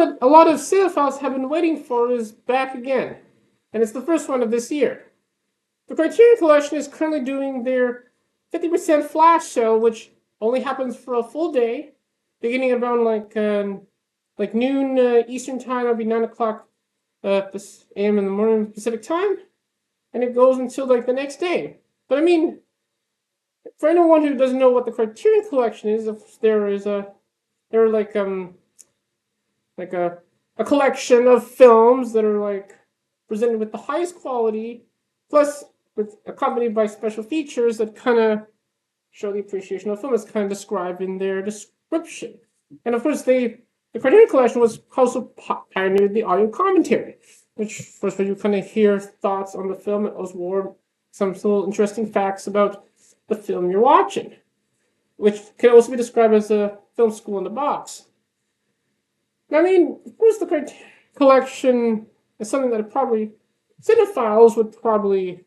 that a lot of cinephiles have been waiting for is back again, and it's the first one of this year. The Criterion Collection is currently doing their 50% flash sale, which only happens for a full day, beginning around like noon Eastern time. That'll be 9 o'clock a.m. in the morning Pacific time, and it goes until like the next day. But I mean, for anyone who doesn't know what the Criterion Collection is, they're like a collection of films that are like presented with the highest quality, plus with accompanied by special features that kind of show the appreciation of film as kind of described in their description. And of course, the Criterion Collection was also pioneered the audio commentary, which first where you kind of hear thoughts on the film as well, some little interesting facts about the film you're watching, which can also be described as a film school in the box. I mean, of course, the Criterion Collection is something that probably cinephiles would probably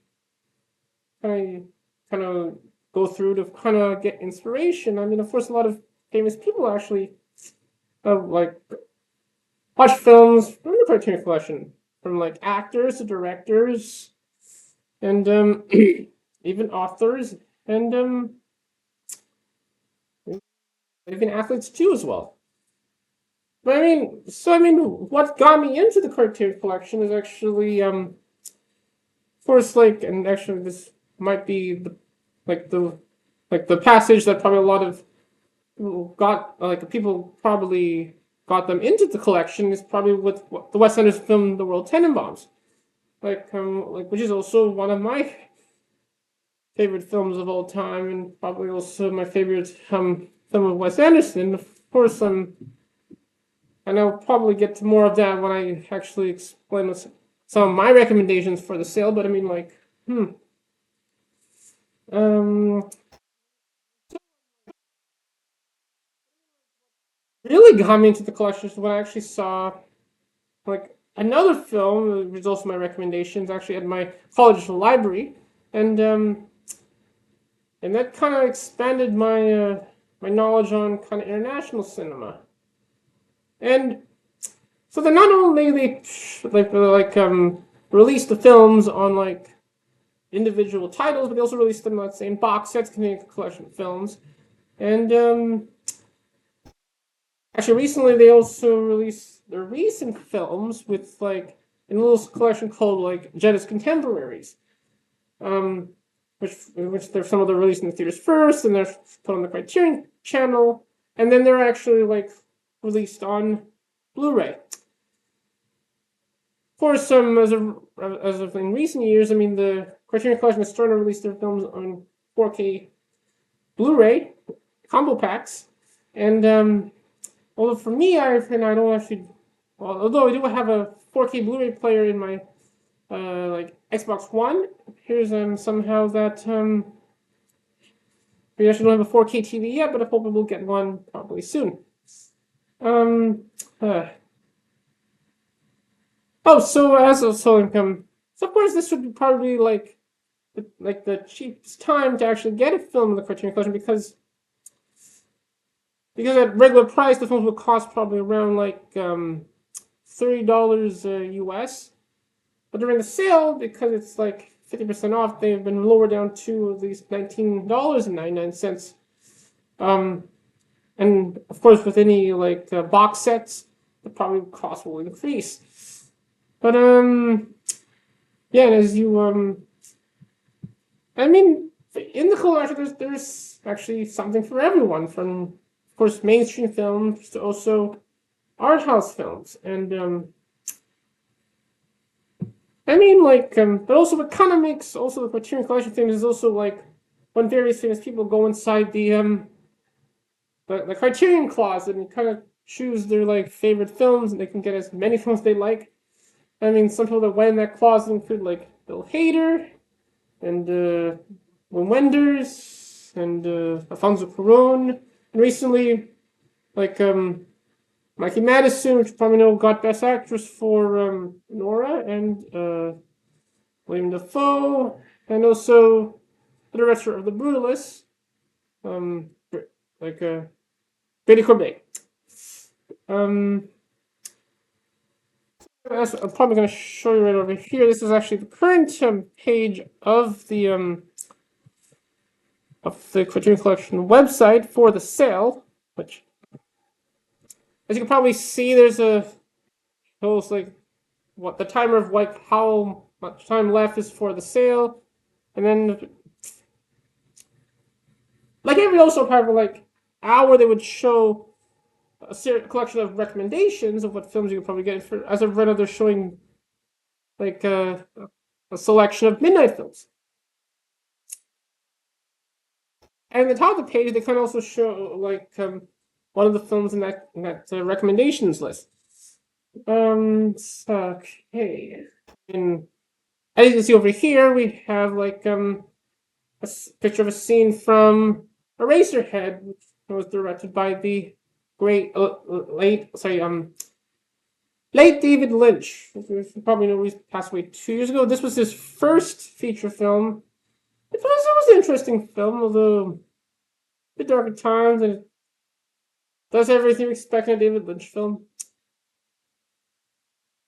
kind of go through to kind of get inspiration. I mean, of course, a lot of famous people actually like watch films from the Criterion Collection, from like actors to directors, and even authors, and even athletes too as well. But I mean, what got me into the Criterion Collection is actually, of course, like, and actually this might be the passage that probably a lot of people probably got them into the collection is probably with the Wes Anderson film The World Tenenbaums, which is also one of my favorite films of all time, and probably also my favorite film of Wes Anderson. Of course, and I'll probably get to more of that when I actually explain some of my recommendations for the sale. But I mean, like, really got me into the collection is when I actually saw like another film, which was also my recommendations, actually at my college library, and that kind of expanded my my knowledge on kind of international cinema. And so they not only released the films on like individual titles, but they also released them, let's say, in box sets containing a collection of films. And actually, recently they also released their recent films with like in a little collection called like Jetta's Contemporaries, which there's some of them released in the theaters first, and they're put on the Criterion channel, and then they're actually like released on Blu-ray. Of course, as of in recent years, I mean, the Criterion Collection is starting to release their films on 4K Blu-ray combo packs, and although for me, I don't actually, well, although I do have a 4K Blu-ray player in my like Xbox One, here's somehow that we actually don't have a 4K TV yet, but I hope we'll get one probably soon. So of course this would be probably like the cheapest time to actually get a film in the Criterion Collection because at regular price the films would cost probably around like $30 US, but during the sale, because it's like 50% off, they've been lowered down to at least $19.99. And of course, with any like box sets, the probably cost will increase. But yeah, and as you I mean, in the collection, there's actually something for everyone, from of course mainstream films to also art house films, and I mean, like, but also what kind of makes also the Criterion Collection famous is also like when various famous people go inside the Criterion closet and kind of choose their like favorite films, and they can get as many films they like. I mean, some people that went in that closet include like Bill Hader and Wim Wenders and Alfonso Cuarón, and recently like Mikey Madison, which you probably know got Best Actress for Nora, and William Dafoe, and also the director of The Brutalists, Betty Corbet. I'm probably going to show you right over here. This is actually the current page of the Criterion Collection website for the sale, which, as you can probably see, there's a shows like what the timer of like how much time left is for the sale, and then like every also part of like hour they would show a collection of recommendations of what films you could probably get. For as of right now, they're showing like a selection of midnight films. And at the top of the page, they kind of also show like one of the films in that recommendations list. Okay. And as you can see over here, we have like picture of a scene from Eraserhead, which was directed by the great late David Lynch. You probably know he passed away 2 years ago. This was his first feature film. It was an interesting film, although a bit dark at times, and it does everything you expect in a David Lynch film.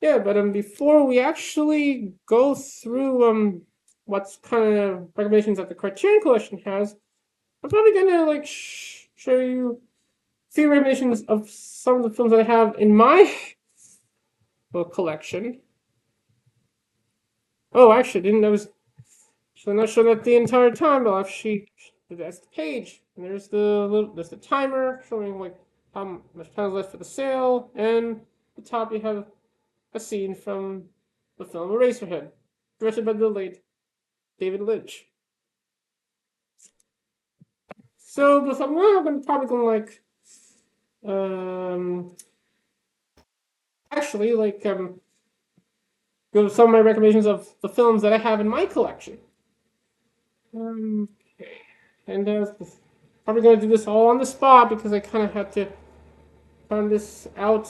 Yeah, but before we actually go through what's kind of recommendations that the Criterion Collection has, I'm probably gonna like show you a few recommendations of some of the films that I have in my book collection. Oh, actually, didn't I was not showing that the entire time, but actually that's the page, and there's the timer showing like how much time is left for the sale, and at the top you have a scene from the film Eraserhead, directed by the late David Lynch. So the film I'm probably going like actually like go to some of my recommendations of the films that I have in my collection. Okay, and probably going to do this all on the spot because I kind of had to find this out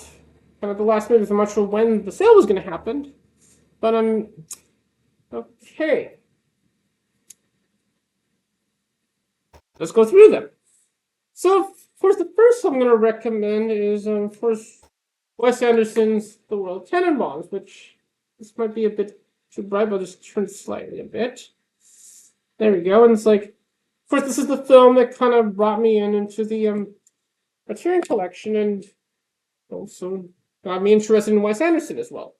kind of the last minute. I'm not sure when the sale was going to happen, but okay. Let's go through them. So, of course, the first I'm going to recommend is, of course, Wes Anderson's The World Tenenbaums, which this might be a bit too bright, but I'll just turn it slightly a bit. There we go. And it's like, of course, this is the film that kind of brought me into the Criterion Collection and also got me interested in Wes Anderson as well.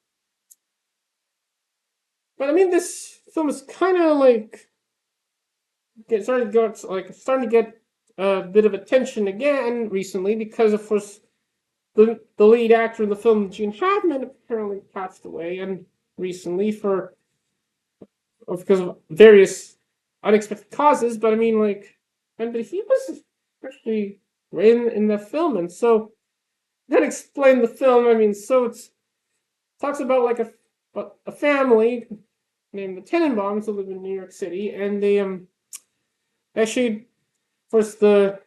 But I mean, this film is kind of like starting to get a bit of attention again recently because, of course, the lead actor in the film, Gene Hackman, apparently passed away, and recently because of various unexpected causes. But I mean, but he was actually in the film, and so that explained the film. I mean, so it talks about like a family named the Tenenbaums who live in New York City, and they actually, first the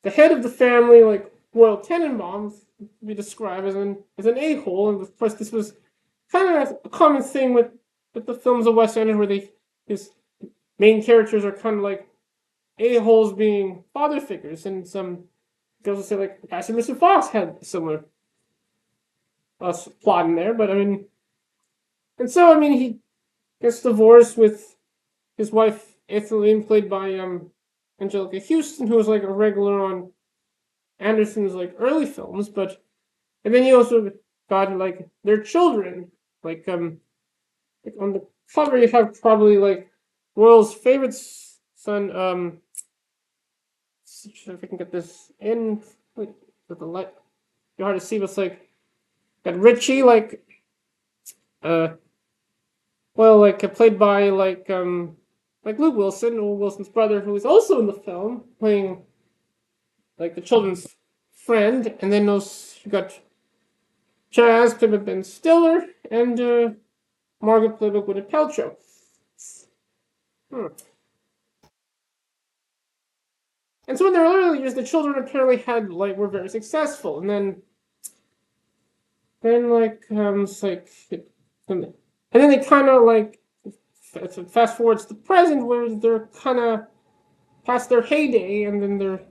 head of the family, like Royal Tenenbaums, we describe as an a-hole, and of course this was kind of a common thing with the films of Wes Anderson, where his main characters are kind of like a-holes being father figures, and some girls will say like Pastor Mr. Fox had a similar plot in there, but I mean, and so I mean he gets divorced with his wife Ethel, played by Angelica Houston, who was like a regular on Anderson's like early films, but and then you also got like their children, like on the cover you have probably like Royal's favorite son. If I can get this in with the light, it's hard to see, but it's like got Richie, like played by like Luke Wilson, Owen Wilson's brother, who is also in the film playing like the children's friend, and then you got Chaz played by Ben Stiller, and Margaret played by Gwyneth Paltrow. And so in their early years, the children apparently were very successful, and then it's like, and then they kind of like fast forward to the present, where they're kind of past their heyday, and then they're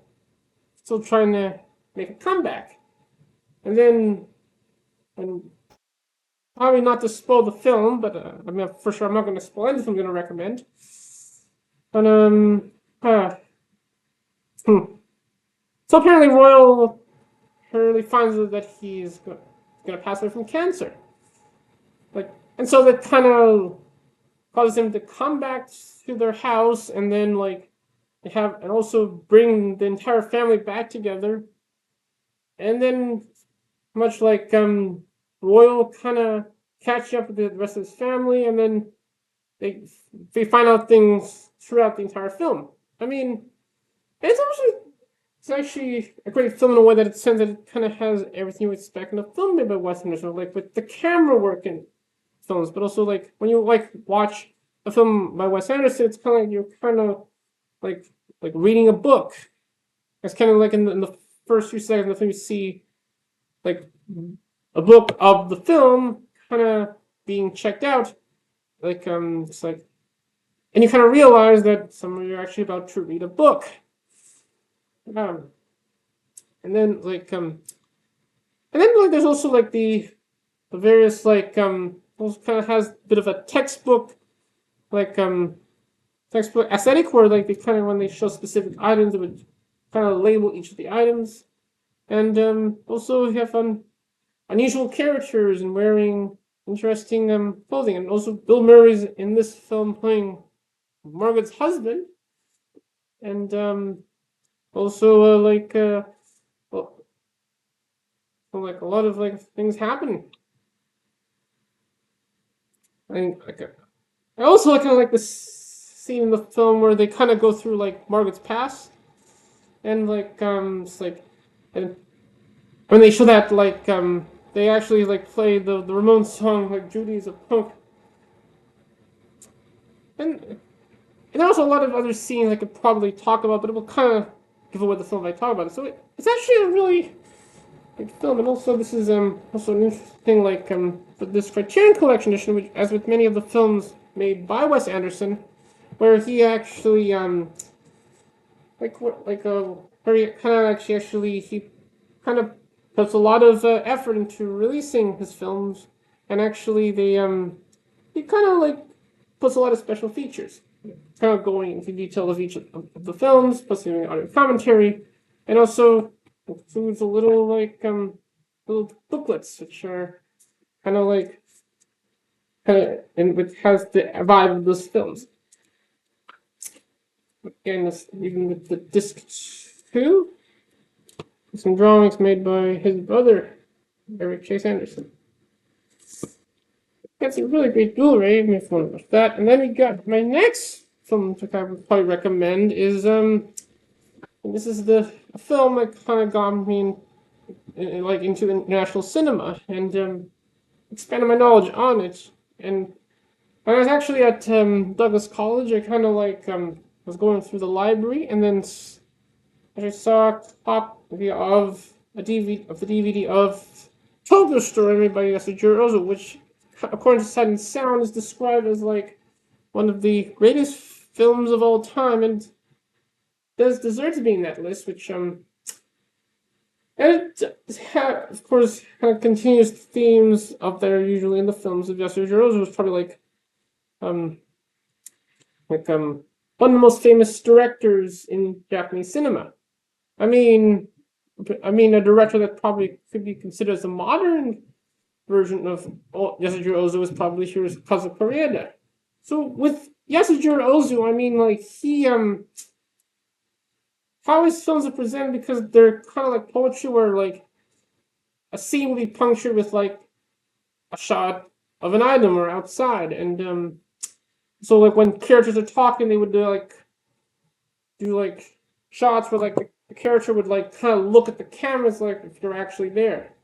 still trying to make a comeback. And then, probably not to spoil the film, but I mean, for sure, I'm not going to spoil anything I'm going to recommend. But uh, hmm. So apparently, Royal apparently finds out that he's going to pass away from cancer. Like, and so that kind of causes him to come back to their house, and then like they have, and also bring the entire family back together, and then much like Royal kind of catch up with the rest of his family, and then they they find out things throughout the entire film. I mean, it's actually a great film in a way that it sense that it kind of has everything you expect in a film made by Wes Anderson, like with the camera work in films, but also like when you like watch a film by Wes Anderson, it's kind of like you're kind of like reading a book. It's kind of like in the first few seconds of the film, you see like a book of the film kind of being checked out. Like it's like, and you kind of realize that some of you are actually about to read a book. Um, and then like and then like there's also like the various like also kind of has a bit of a textbook like textbook aesthetic where like they kind of when they show specific items they would kind of label each of the items, and also you have unusual characters and wearing interesting clothing, and also Bill Murray's in this film playing Margaret's husband, and also well, like a lot of like things happen. I think like I also kind of like the scene in the film where they kind of go through like Margaret's past, and like it's like, and when they show that like they actually like play the Ramones song like Judy's a Punk, and there's also a lot of other scenes I could probably talk about, but it will kind of give away the film if I talk about it. So it's actually a really good film, and also this is also an interesting like for this Criterion Collection edition, which as with many of the films made by Wes Anderson, where he actually where he kind of actually he kind of puts a lot of effort into releasing his films, and actually they he kind of like puts a lot of special features, kind of going into detail of each of the films, plus doing audio commentary, and also includes a little like little booklets which are kind of like and which has the vibe of those films. Again, even with the disc 2, some drawings made by his brother, Eric Chase Anderson. That's a really great Blu-ray, if you want to watch that. And then we got my next film that I would probably recommend is this is a film that kind of got me like into international cinema and expanded my knowledge on it. And when I was actually at Douglas College, I kind of like was going through the library, and then I saw a copy of a DVD of the DVD of Tokyo Story made by Yasujiro Ozu, which, according to Sight and Sound, is described as like one of the greatest films of all time, and does deserve to be in that list. Which and it of course kind of continues themes of that are usually in the films of Yasujiro Ozu. Was probably um one of the most famous directors in Japanese cinema. I mean, a director that probably could be considered as a modern version of Yasujiro Ozu is probably Hirokazu Koreeda. So with Yasujiro Ozu, I mean, like how his films are presented, because they're kind of like poetry, where like a scene will be punctured with like a shot of an item or outside, and so like when characters are talking, they would do like shots where like the character would like kind of look at the cameras like if you're actually there.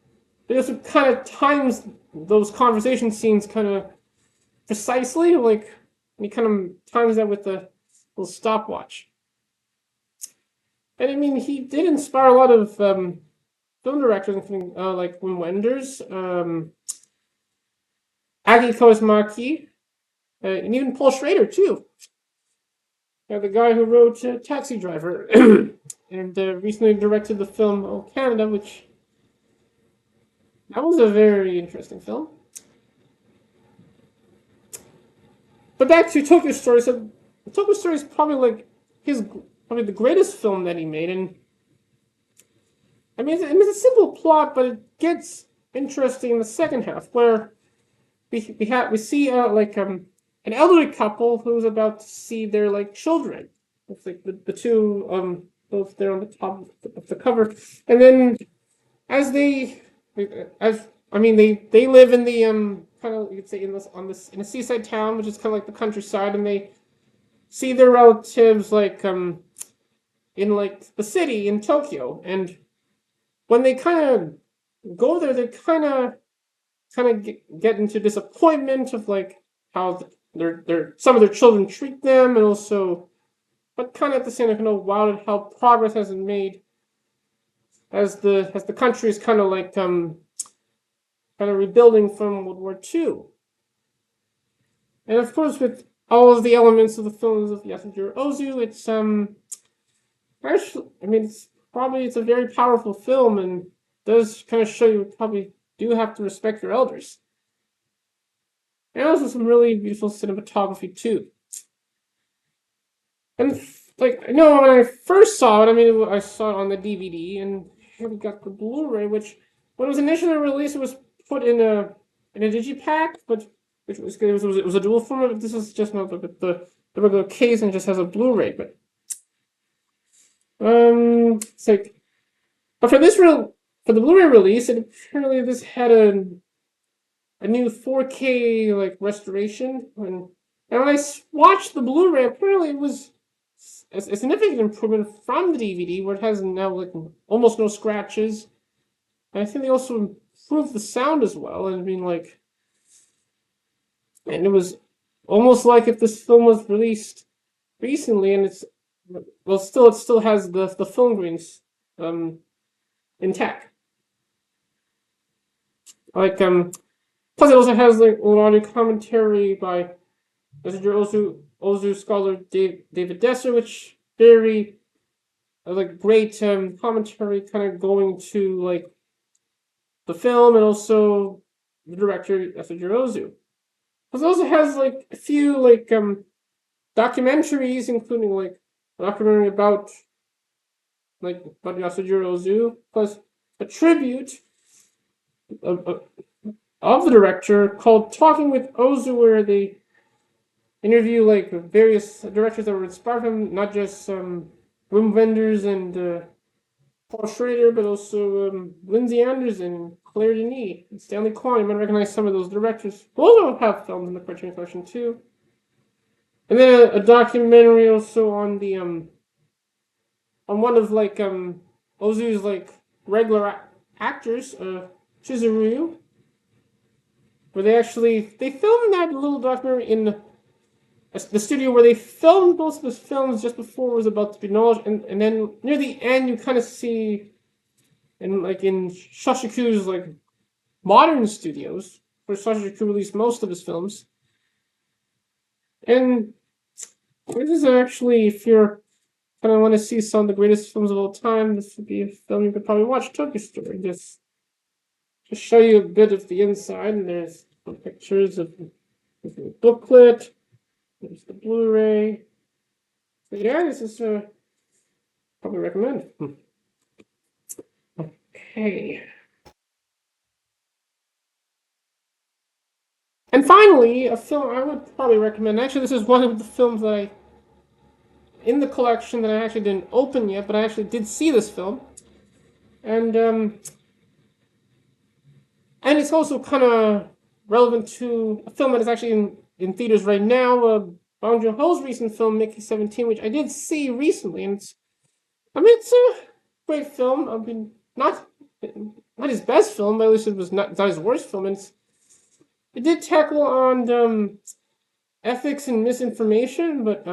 They also kind of times those conversation scenes kind of precisely, like and he kind of times that with a little stopwatch. And I mean, he did inspire a lot of film directors, including like Wim Wenders, Aki Kaurismäki, and even Paul Schrader too. The guy who wrote Taxi Driver, and recently directed the film Oh Canada, which that was a very interesting film. but back to Tokyo Story. So Tokyo Story is probably like probably the greatest film that he made, and I mean it's a simple plot, but it gets interesting in the second half where we see an elderly couple who's about to see their like children. It's like the two both there on the top of the cover, and then as they as I mean they live in the kind of you could say in a seaside town, which is kind of like the countryside, and they see their relatives like in like the city in Tokyo, and when they kind of go there, they kind of get into disappointment of like how their some of their children treat them, and also, but kind of at the same time, kind of wow at how progress has been made as the country is kind of like kind of rebuilding from World War II, and of course with all of the elements of the films of Yasujiro Ozu, it's actually I mean it's a very powerful film and does kind of show you probably do have to respect your elders. And also some really beautiful cinematography too. And like I know when I first saw it, I mean I saw it on the DVD, and here we got the Blu-ray, which when it was initially released, it was put in a digipack, but which was a dual format. But this is just not the regular case and just has a Blu-ray. But it's like, but for the Blu-ray release, and apparently this had a new 4K like restoration, and when I watched the Blu-ray, apparently it was a significant improvement from the DVD, where it has now like almost no scratches. And I think they also improved the sound as well. And I mean and it was almost like if this film was released recently, and it still has the film grains intact. Like plus it also has like a lot of commentary by Ozu scholar David Desser, which very like great commentary, kind of going to like the film and also the director Yasujiro Ozu. It also has like a few like documentaries, including like a documentary about Yasujiro Ozu, plus a tribute of, of the director called "Talking with Ozu," where they interview like various directors that were inspired him, not just Wim Wenders and Paul Schrader, but also Lindsay Anderson, Claire Denis, and Stanley Kwan. You might recognize some of those directors who also have films in the Criterion Collection too. And then a documentary also on the on one of like Ozu's like regular actors, Chizuru, where they filmed that little documentary in the studio where they filmed most of his films just before it was about to be launched, and then near the end you kind of see in Shoshaku's like modern studios, where Shoshaku released most of his films. And this is actually, if you're kind of want to see some of the greatest films of all time, this would be a film you could probably watch. Tokyo Story. Just show you a bit of the inside, and there's some pictures of the booklet. There's the Blu-ray. So yeah, this is probably recommend. Okay. And finally, a film I would probably recommend. Actually, this is one of the films that in the collection that I actually didn't open yet, but I actually did see this film. And it's also kind of relevant to a film that is actually in theaters right now, Bong Joon-ho's recent film, Mickey 17, which I did see recently, and it's a great film. I mean, not his best film, but at least it was not his worst film. And it did tackle on ethics and misinformation, but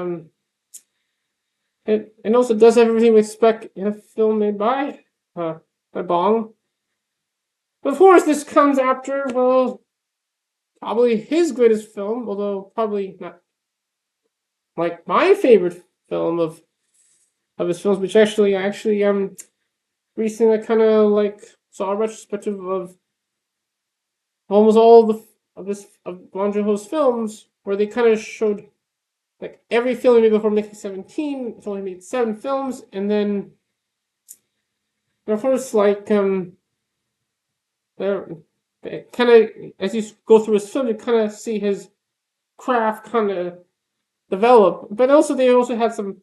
it also does everything we expect in a film made by Bong. But of course, this comes after, well, probably his greatest film, although probably not like my favorite film of his films, which actually recently I kind of like saw a retrospective of almost all of Bong Joon-ho's films, where they kind of showed like every film he made before making 17. It's only made 7 films, and then of course, like kind of as you go through his film, you kind of see his craft kind of develop. But also, they also had some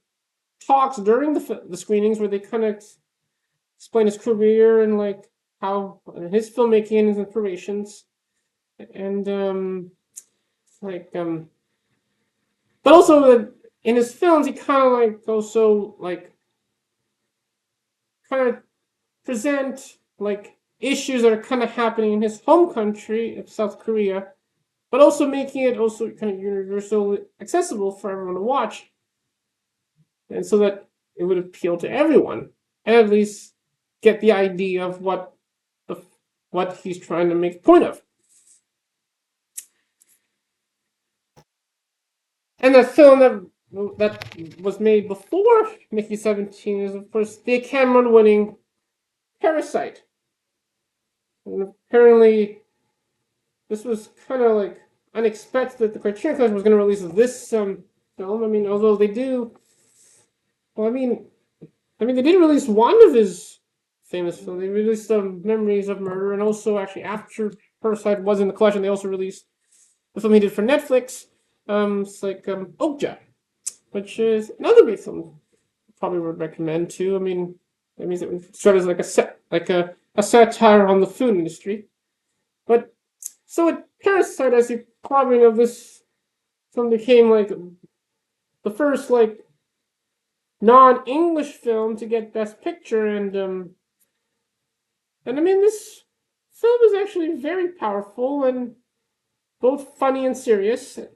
talks during the screenings where they kind of explain his career and like how his filmmaking and his inspirations, and but also in his films, he kind of like also like kind of present like issues that are kind of happening in his home country of South Korea, but also making it also kind of universally accessible for everyone to watch, and so that it would appeal to everyone, and at least get the idea of what he's trying to make a point of. And the film that was made before Mickey 17 is, of course, the Cameron-winning Parasite. And apparently, this was kind of like unexpected that the Criterion Collection was going to release this film. I mean, although they do, well, I mean, they did release one of his famous films. They released Memories of Murder, and also actually after Parasite was in the collection, they also released the film he did for Netflix. It's like Okja, which is another great film. Probably would recommend too. I mean, that means it started as like a satire on the food industry. But so with Parasite, as you probably know, this film became like the first like non-English film to get Best Picture, and I mean, this film is actually very powerful and both funny and serious at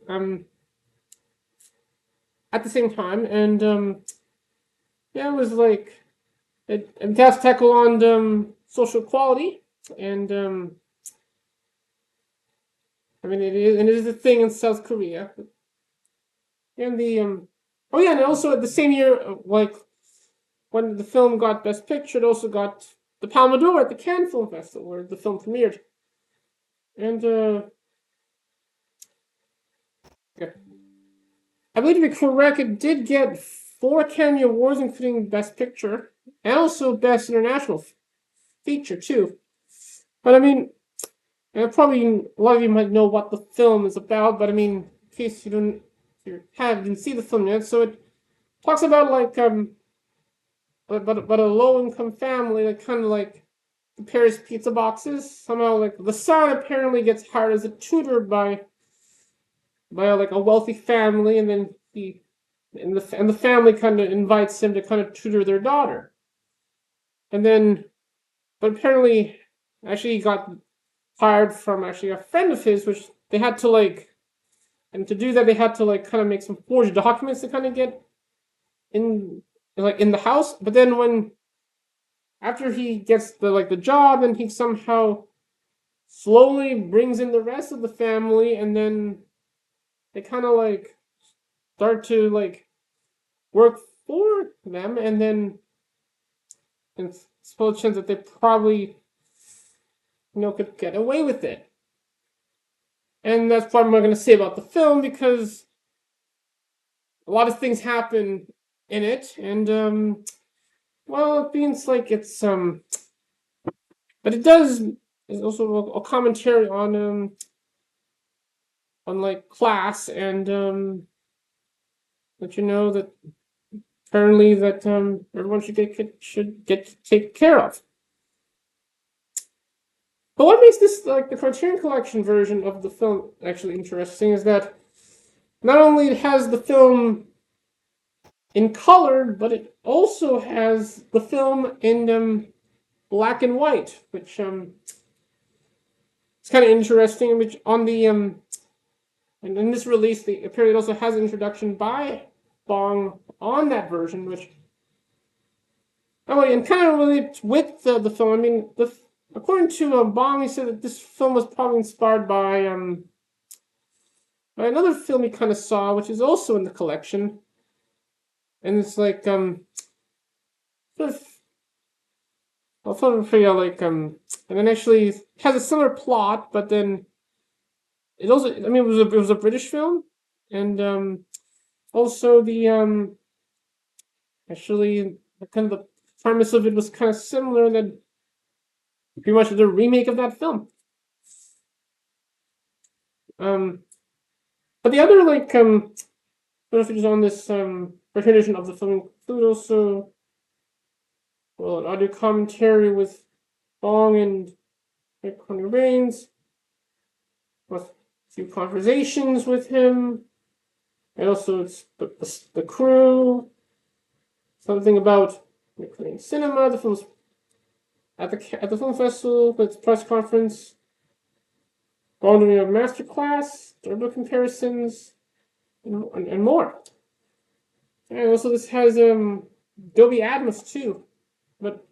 the same time, and yeah, it was like it does tackle on social equality, and I mean it is a thing in South Korea, and the oh yeah, and also at the same year, like when the film got Best Picture, it also got the Palme d'Or at the Cannes Film Festival where the film premiered, and yeah. I believe to be correct, it did get 4 Academy Awards, including Best Picture and also Best International Feature too. But I mean, and probably a lot of you might know what the film is about. But I mean, in case you didn't see the film yet, so it talks about like but a low income family that kind of like prepares pizza boxes. Somehow, like the son apparently gets hired as a tutor by like a wealthy family, and then the family kind of invites him to kind of tutor their daughter. And then, but apparently, actually, he got hired from actually a friend of his, which they had to like, and to do that, they had to like kind of make some forged documents to kind of get in the house. But then after he gets the job, and he somehow slowly brings in the rest of the family, and then they kind of like start to like work for them, and then it's a chance that they probably could get away with it. And that's what I'm going to say about the film, because a lot of things happen in it, and well, it means like it's but it does is also a commentary on like class, and let you know that apparently that everyone should get taken care of. But what makes this like the Criterion Collection version of the film actually interesting is that not only it has the film in color, but it also has the film in black and white, which it's kind of interesting. Which on the and in this release, the period also has an introduction by Bong on that version, which and kind of relates with the film. I mean, according to Bong, he said that this film was probably inspired by another film he kind of saw, which is also in the collection, and it's like I'll for you like and then actually has a similar plot, but then it also it was a British film, And also the actually kind of the premise of it was kind of similar, that pretty much the remake of that film. Um, but the other features on this edition of the film include also, well, an audio commentary with Bong and Connie Rains, with a few conversations with him, and also it's the crew, something about Korean cinema, the film's at the film festival, its press conference, Baldwin of Masterclass, durable comparisons, and more. And also this has Dolby Atmos too, but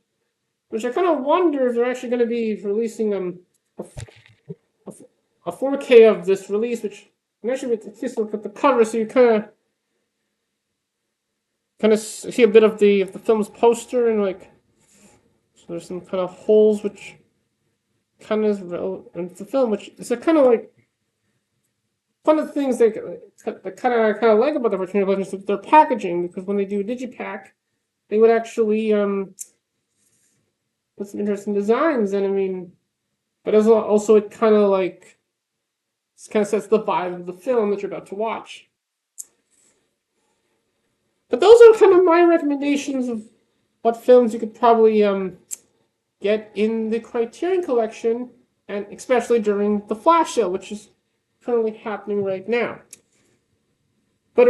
which I kind of wonder if they're actually going to be releasing a, a 4K of this release, which and actually just look at the cover, so you kind of see a bit of the film's poster, and like so there's some kind of holes which kind of is relevant in the film, which is a kind of like one of the things that kind of like about the Criterion Collection is their packaging, because when they do digipack, they would actually put some interesting designs, and I mean, but as also it kind of sets the vibe of the film that you're about to watch. But those are kind of my recommendations of what films you could probably get in the Criterion Collection, and especially during the flash sale, which is currently happening right now. But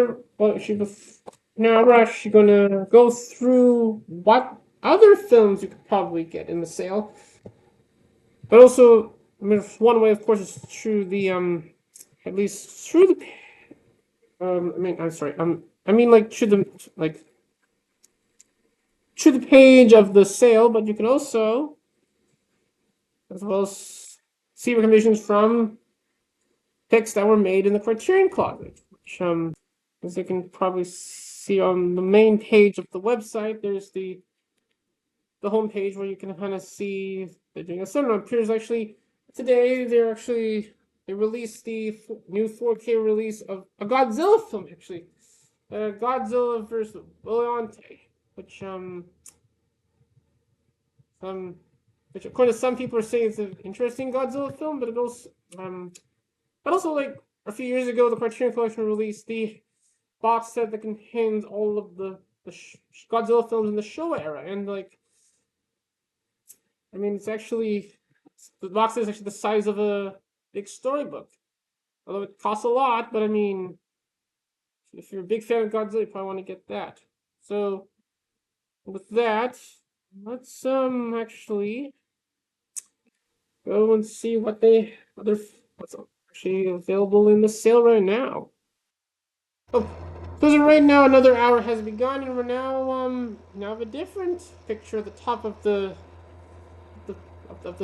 now we're actually going to go through what other films you could probably get in the sale. But also, I mean, one way, of course, is through the at least through the through the page of the sale, but you can also as well as see recommendations from picks that were made in the Criterion Closet, which as you can probably see on the main page of the website, there's the home page where you can kind of see they're doing a cinema. Appears actually today they released the new 4K release of a Godzilla film, actually, Godzilla vs. Billante, which according to some people are saying it's an interesting Godzilla film, but also like a few years ago, the Criterion Collection released the box set that contains all of the Godzilla films in the Showa era, and I mean, the box set is actually the size of a big storybook. Although it costs a lot, but I mean, if you're a big fan of Godzilla, you probably want to get that. So, with that, let's actually go and see what's actually available in the sale right now. Oh, so right now another hour has begun, and we're now have a different picture at the top of the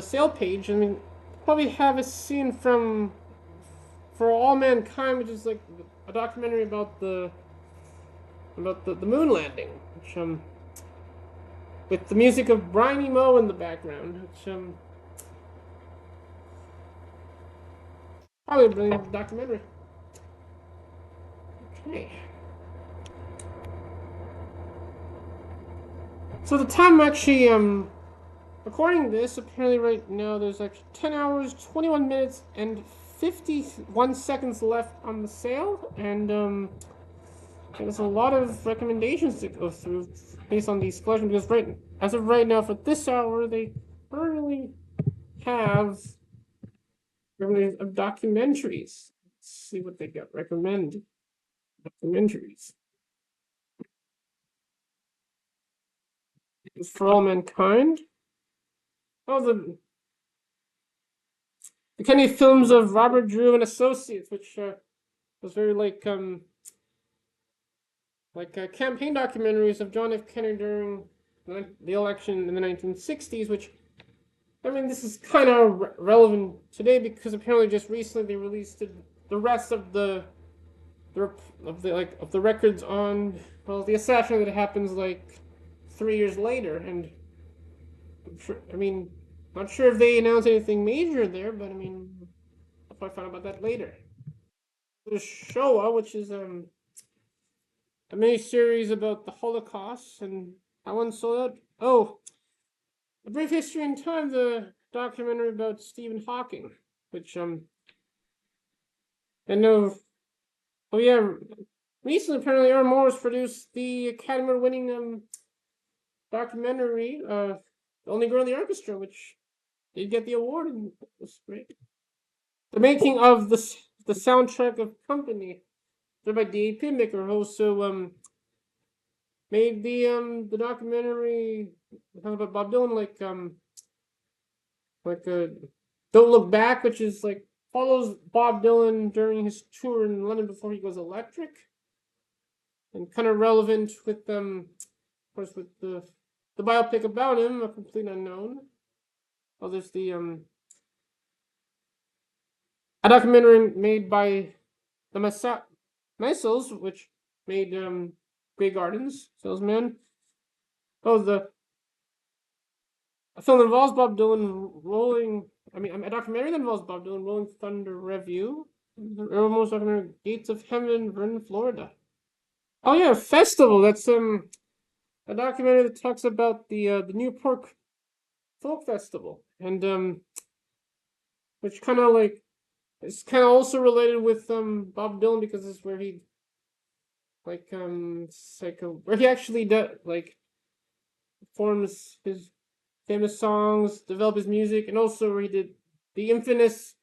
sale page. I mean, probably have a scene from For All Mankind, which is like a documentary about the moon landing, which with the music of Brian Eno in the background, which probably a brilliant documentary. Okay. So the time actually recording this, apparently right now there's actually 10 hours, 21 minutes, and 51 seconds left on the sale, and there's a lot of recommendations to go through based on these collections, because as of right now, for this hour, they currently have recommendations of documentaries. Let's see what they got recommended. Documentaries. It's For All Mankind. Oh, the Kenny films of Robert Drew and Associates, which was very campaign documentaries of John F. Kennedy during the election in the 1960s, which, I mean, this is kind of relevant today because apparently just recently they released the rest of the records on, well, the assassination that happens 3 years later, and not sure if they announced anything major there, but I mean, I'll probably find out about that later. There's Showa, which is a mini series about the Holocaust, and that one sold out. Oh, A Brief History in Time, the documentary about Stephen Hawking, which I know. Oh yeah, recently apparently Aaron Morris produced the Academy Award-winning documentary, The Only Girl in the Orchestra, which did get the award and it was great. The making of the soundtrack of Company, done by D.A. Pinbaker, who also made the documentary about Bob Dylan, like Don't Look Back, which is like follows Bob Dylan during his tour in London before he goes electric, and kind of relevant with of course with the biopic about him, A Complete Unknown. Oh, there's the a documentary made by the Meisels, which made Grey Gardens, Salesman. Oh, a film that involves Bob Dylan rolling. I mean, a documentary that involves Bob Dylan rolling Thunder Review. The Almost documentary Gates of Heaven, Vernon, Florida. Oh yeah, festival. That's a documentary that talks about the Newport Folk Festival, and which kind of like it's kind of also related with Bob Dylan because it's where he where he actually like performs his famous songs, develop his music, and also where he did the infamous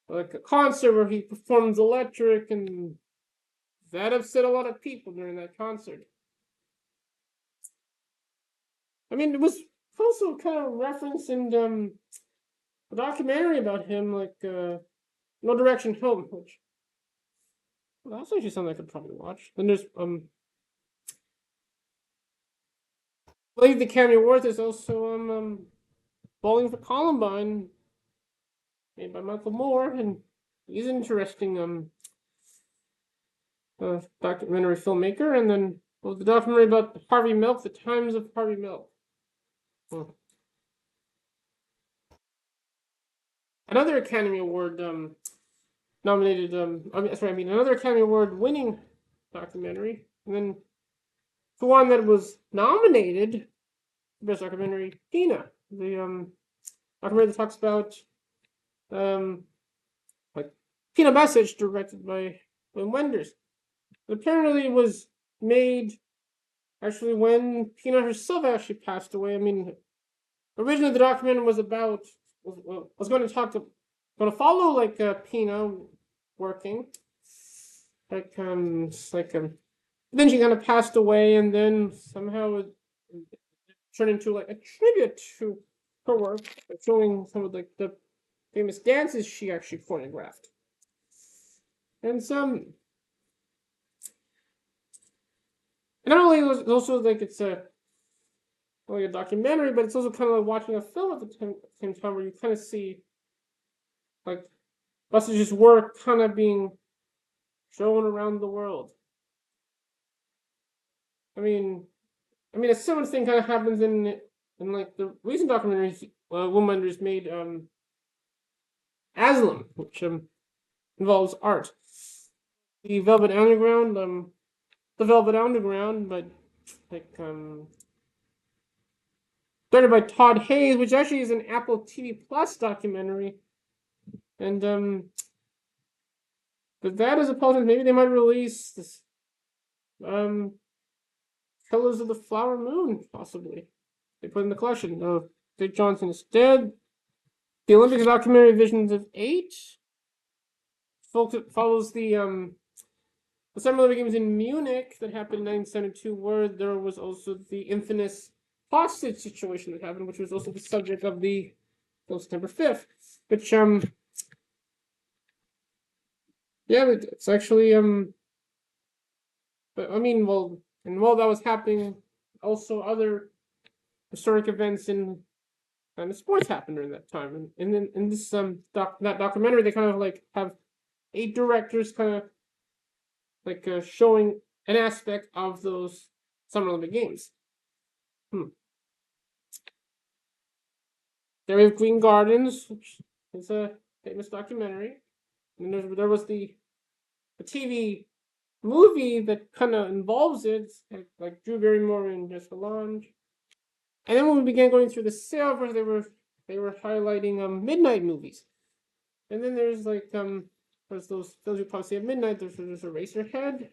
like a concert where he performs electric, and that upset a lot of people during that concert. I mean, it was also kind of referenced in a documentary about him, like No Direction Home, which well, that's actually something I could probably watch. Then there's I believe the Academy Award is also Bowling for Columbine, made by Michael Moore, and he's an interesting documentary filmmaker. And then the documentary about Harvey Milk, The Times of Harvey Milk. Hmm. Another Academy Award nominated another Academy Award winning documentary, and then the one that was nominated for best documentary, Tina, the documentary that talks about like Tina Message, directed by Wim Wenders. It apparently was made actually when Tina herself actually passed away. I mean, originally the documentary was about was going to follow like Pina working then she kind of passed away, and then somehow it turned into like a tribute to her work, showing some of like the famous dances she actually choreographed, and not only was it also like it's a documentary, but it's also kind of like watching a film at the same time, where you kind of see like Bustage's work kind of being shown around the world. I mean, a similar thing kind of happens in like the recent documentaries Wim Wenders made, Aslam, which involves art. The Velvet Underground, but like started by Todd Hayes, which actually is an Apple TV Plus documentary, and but that is a possibility. Maybe they might release this Killers of the Flower Moon, possibly. They put in the collection. Dick Johnson is dead. The Olympics documentary Visions of Eight follows the Summer Olympic Games in Munich that happened in 1972, where there was also the infamous hostage situation that happened, which was also the subject of the September 5th. Which yeah, it's actually but I mean, and while that was happening, also other historic events in sports happened during that time. And then in this that documentary, they kind of like have 8 directors kind of like showing an aspect of those Summer Olympic Games. There we have Green Gardens, which is a famous documentary. And there was the TV movie that kind of involves it, like Drew Barrymore and Jessica Lange. And then when we began going through the sale, they were highlighting midnight movies. And then there's there's those films you probably see at midnight. There's Eraserhead,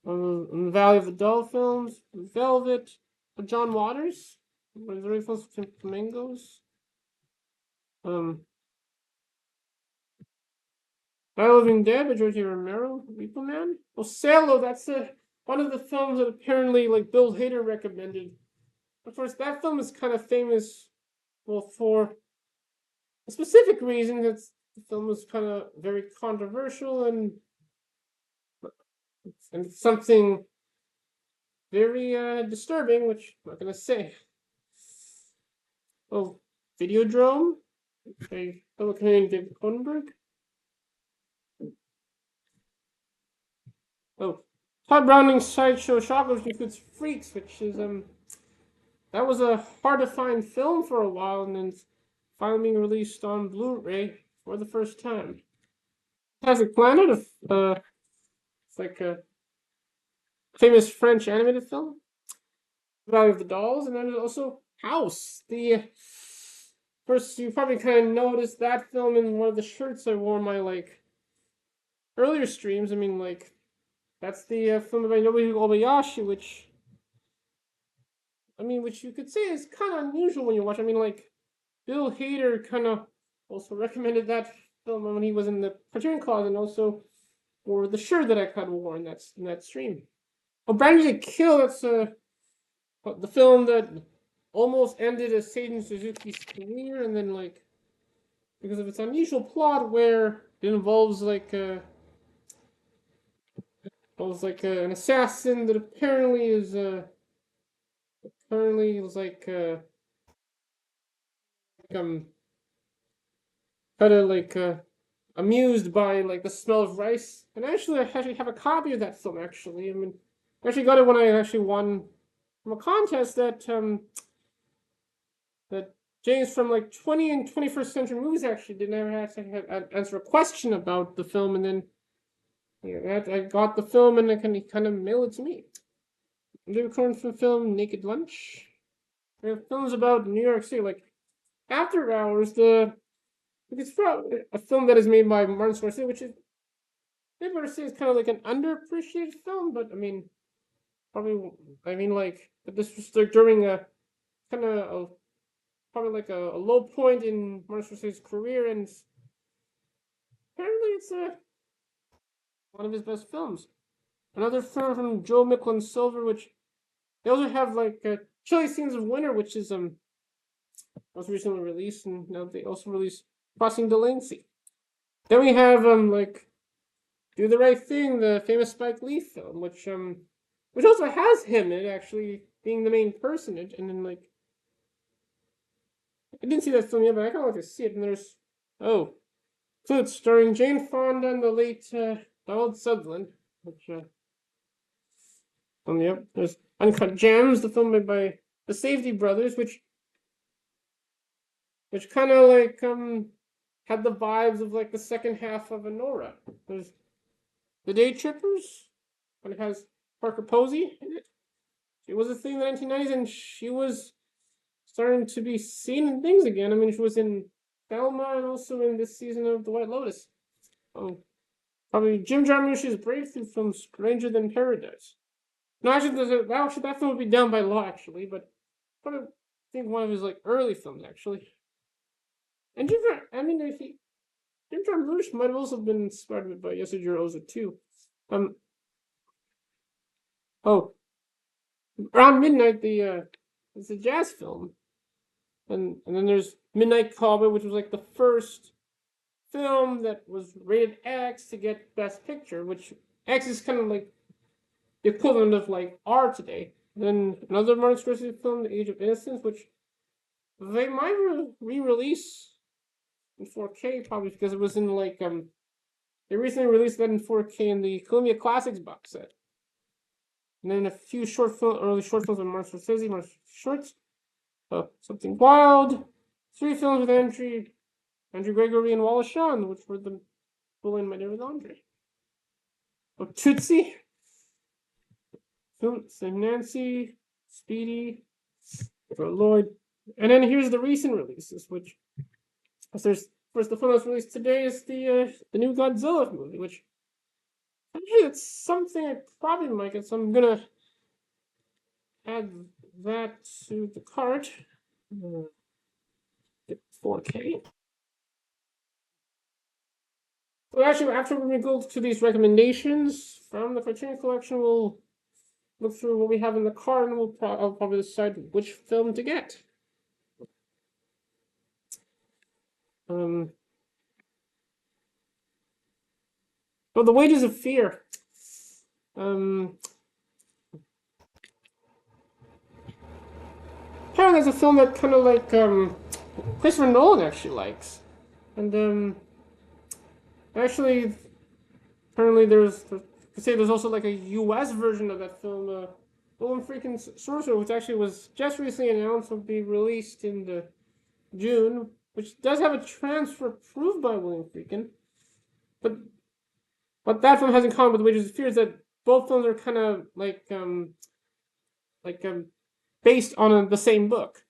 Valley of the Doll films, Velvet, John Waters, what is the films from Flamingos, Night of the Living Dead by George Romero, Repo Man. Well, Salo, that's one of the films that apparently Bill Hader recommended. Of course, that film is kind of famous, well, for a specific reason. The film was kind of very controversial and something very disturbing, which I'm not gonna say. Oh, Videodrome, a fellow Canadian David Cronenberg. Oh, Todd Browning's sideshow Shockers Includes Freaks, which is that was a hard to find film for a while, and then it's finally being released on Blu-ray for the first time. Fantastic Planet, it's like a famous French animated film. Valley of the Dolls, and then there's also House. The first, you probably kind of noticed that film in one of the shirts I wore in my earlier streams. I mean, that's the film by Nobuo Kobayashi, which you could say is kind of unusual when you watch. I mean, Bill Hader kind of also recommended that film when he was in the Criterion Collection, and also for the shirt that I kind of wore in that stream. Oh, Brand New Kill. That's the film that almost ended as Seijun Suzuki's career, and then because of its unusual plot where it involves an assassin that apparently was kind of amused by the smell of rice. And actually, I actually have a copy of that film. Actually, I actually got it when I actually won from a contest that James from 20 and 21st Century Movies actually did. Never had to answer a question about the film, and then I got the film, and he kind of mailed it to me. They recorded from the film Naked Lunch. We have films about New York City, like After Hours. It's a film that is made by Martin Scorsese, which is maybe better say is kind of an underappreciated film, but but this was during a kind of probably a low point in Martin Scorsese's career, and apparently it's one of his best films. Another film from Joe Micklin Silver, which they also have Chilly Scenes of Winter, which is was recently released, and now they also released Crossing Delancey. Then we have Do the Right Thing, the famous Spike Lee film, which also has him in it, actually being the main personage, and then I didn't see that film yet, but I kind of like to see it. And there's Flute, starring Jane Fonda and the late Donald Sutherland, which yep. There's Uncut Gems, the film made by the Safdie brothers, which kind of had the vibes of the second half of Anora. There's The Day Trippers, and it has Parker Posey in it. She was a thing in the 1990s, and she was starting to be seen in things again. She was in Thelma and also in this season of The White Lotus. Probably Jim Jarmusch's breakthrough film Stranger Than Paradise. No, actually, that film would be Down by Law, actually, but probably think one of his early films, actually. And Jim Jarmusch might have also been inspired by Yasujiro Ozu too. Around Midnight, it's a jazz film, and then there's Midnight Cowboy, which was the first film that was rated X to get Best Picture, which X is kind of the equivalent of R today. Then another Martin Scorsese film, The Age of Innocence, which they might re-release in 4K, probably because it was in they recently released that in 4K in the Columbia Classics box set. And then a few early short films with Martin Scorsese, shorts. Something Wild. 3 films with Andrew Gregory and Wallace Shawn, which were the Bullying My Neighbor Laundry. Oh, Tootsie. St. Nancy, Speedy, for Lloyd. And then here's the recent releases, which there's first the film that's released today is the new Godzilla movie, which hey, it's something I probably might get, so I'm gonna add that to the cart. Get 4K. Well, actually, after we go to these recommendations from the Criterion Collection, we'll look through what we have in the cart, and I'll probably decide which film to get. Oh, The Wages of Fear. Apparently, it's a film that kind of like Christopher Nolan actually likes, and actually, apparently there's also like a U.S. version of that film, William Freaking Sorcerer, which actually was just recently announced will be released in the June, which does have a transfer approved by William Freakin, but what that film has in common with Wages of Fear is that both films are kind of like based on the same book.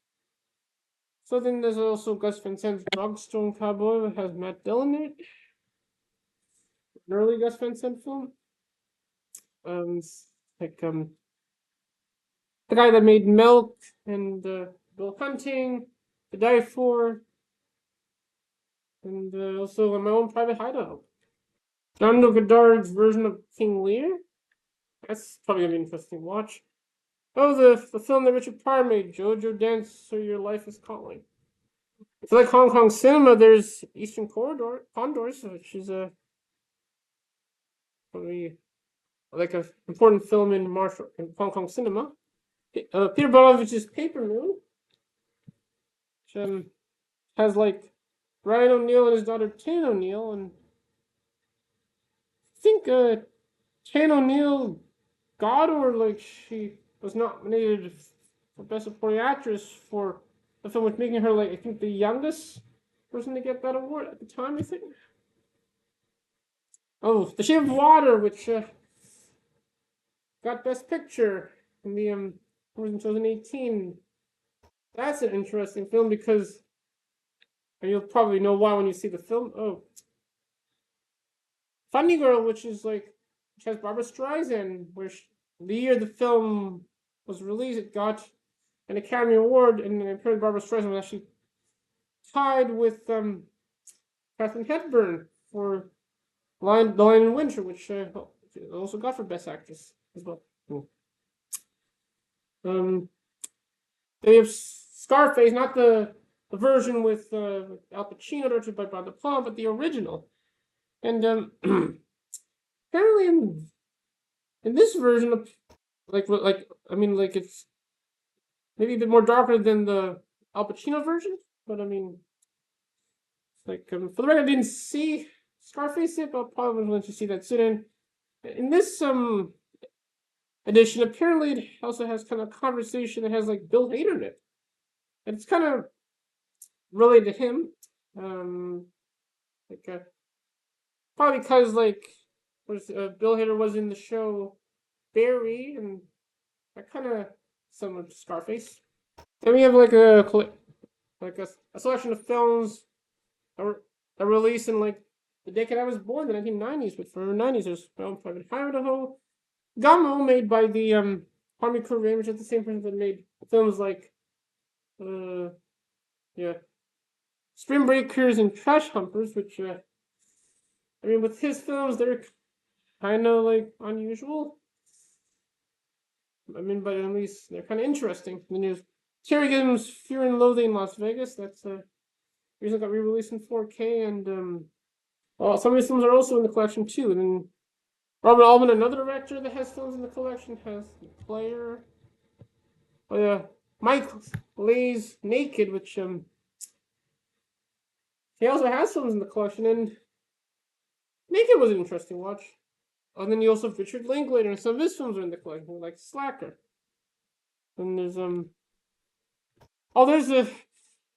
So then there's also Gus Van Sant's Drugstore Cowboy, that has Matt Dillon in it. An early Gus Van Sant film. Like the guy that made Milk and Bill Hunting, The Die For, and also My Own Private Hideout. John Goddard's version of King Lear. That's probably gonna be an interesting watch. Oh, the film that Richard Pryor made, Jojo Dance, So Your Life Is Calling. If you like Hong Kong cinema, there's Eastern Condors, which is probably like an important film in Hong Kong cinema. Peter Bogdanovich's Paper Moon, which has like Ryan O'Neal and his daughter Tan O'Neal, and I think Tan O'Neal got or like she was nominated for Best Supporting Actress for the film, which making her like I think the youngest person to get that award at the time. I think. Oh, The Shape of Water, which got Best Picture in the in 2018. That's an interesting film because, and you'll probably know why when you see the film. Oh, Funny Girl, which has Barbara Streisand, the year the film was released, it got an Academy Award, and apparently Barbara Streisand was actually tied with Katharine Hepburn for The Lion in Winter, which also got for Best Actress as well. They have Scarface, not the version with Al Pacino, directed by Bob De Palma, but the original. And apparently in this version of it's maybe a bit more darker than the Al Pacino version, but I mean, for the record, I didn't see Scarface yet, but I'll probably want to see that soon. In this edition, apparently it also has kind of a conversation that has like Bill Hader in it, and it's kind of related to him. Probably because Bill Hader was in the show Barry, and that kind of similar to Scarface. Then we have a selection of films that were released in like the decade I was born, the 1990s. But for the 90s, there's Film Private Idaho, Gummo, made by the Army Corps which is the same person that made films like Spring Breakers and Trash Humpers, which I mean, with his films, they're kind of like unusual. I mean, but at least they're kind of interesting. And then there's Terry Gilliam's Fear and Loathing in Las Vegas. That's recently got re-released in 4K, and some of his films are also in the collection too. And then Robert Altman, another director that has films in the collection, has The Player. Oh yeah, Mike Leigh's Naked, which he also has films in the collection, and Naked was an interesting watch. And then you also have Richard Linklater, and some of his films are in the collection, like Slacker. And there's there's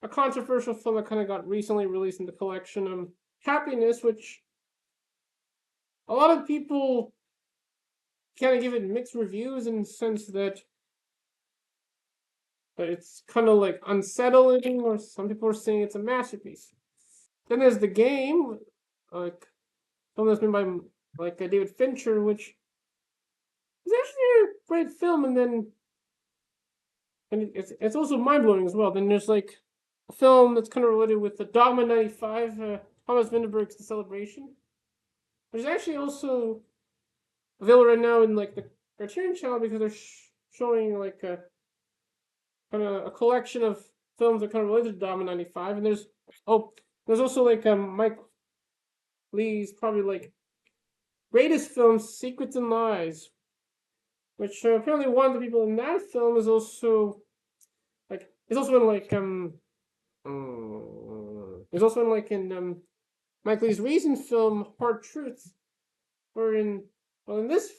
a controversial film that kind of got recently released in the collection, Happiness, which a lot of people kind of give it mixed reviews in the sense that it's kind of like unsettling, or some people are saying it's a masterpiece. Then there's the game, like film that's been by like David Fincher, which is actually a great film, and it's also mind blowing as well. Then there's like a film that's kind of related with the Dogma '95, Thomas Vinterberg's The Celebration, which is actually also available right now in like the Criterion channel because they're showing like a kind of a collection of films that kind of related to Dogma '95, and there's also like Mike Lee's probably like greatest film, Secrets and Lies, which apparently one of the people in that film is also like is also in like is also in like in Mike Lee's recent film Hard Truths, where in this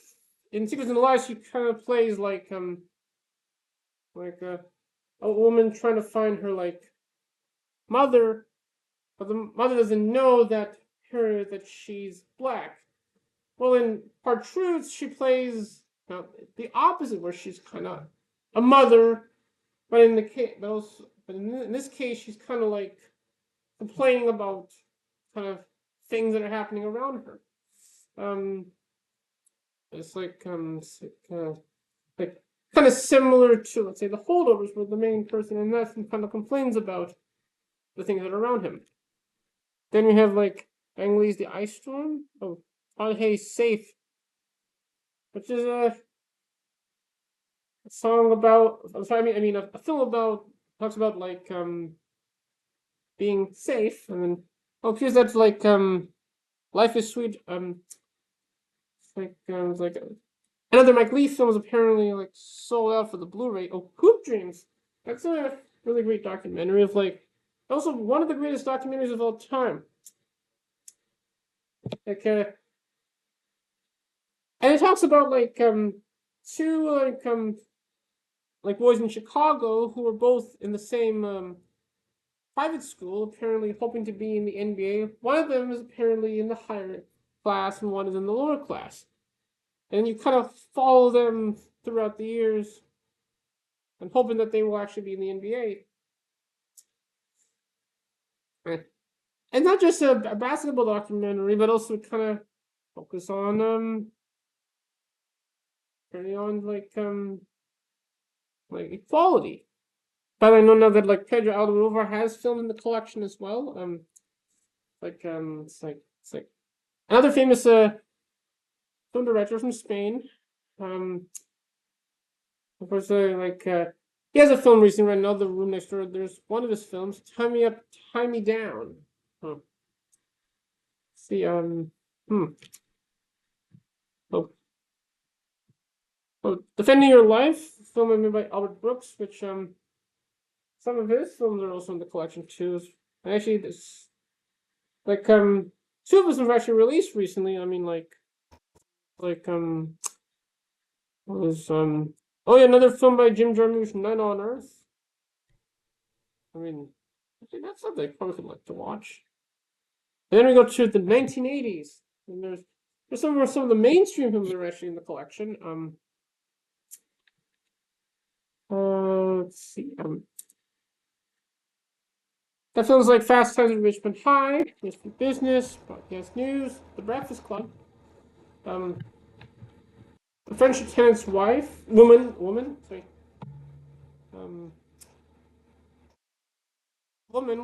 in Secrets and Lies she kind of plays like a woman trying to find her like mother, but the mother doesn't know that she's black. Well, in Hard Truths, she plays the opposite, where she's kind of a mother, but in this case, she's kind of like complaining about kind of things that are happening around her. Like kind of similar to, let's say, The Holdovers, where the main person in that kind of complains about the things that are around him. Then you have like Ang Lee's The Ice Storm. Oh, Todd Hayes' Safe, which is a song about. I'm sorry, I mean a film about talks about like being safe, and then appears that's like Life is Sweet. It's like another Mike Leigh film is apparently like sold out for the Blu-ray. Oh, Hoop Dreams. That's a really great documentary of like also one of the greatest documentaries of all time. Like and it talks about like two like boys in Chicago who were both in the same private school, apparently hoping to be in the NBA. One of them is apparently in the higher class, and one is in the lower class. And you kind of follow them throughout the years, and hoping that they will actually be in the NBA. And not just a basketball documentary, but also kind of focus on like equality. But I know now that like Pedro Almodovar has film in the collection as well. It's like another famous film director from Spain. Of course, he has a film recently right now, The Room Next Door. There's one of his films, Tie Me Up, Tie Me Down. Huh. See, oh, Defending Your Life, film made by Albert Brooks, which some of his films are also in the collection too. And actually, this two of his were actually released recently. I mean, was oh yeah, another film by Jim Jarmusch, Night on Earth. I mean, actually, that's something I probably would like to watch. And then we go to the 1980s, and there's some of the mainstream films that are actually in the collection. Let's see. That films like Fast Times at Richmond High, Mystery Business, Broadcast News, The Breakfast Club, The French Lieutenant's Wife, Woman, Woman,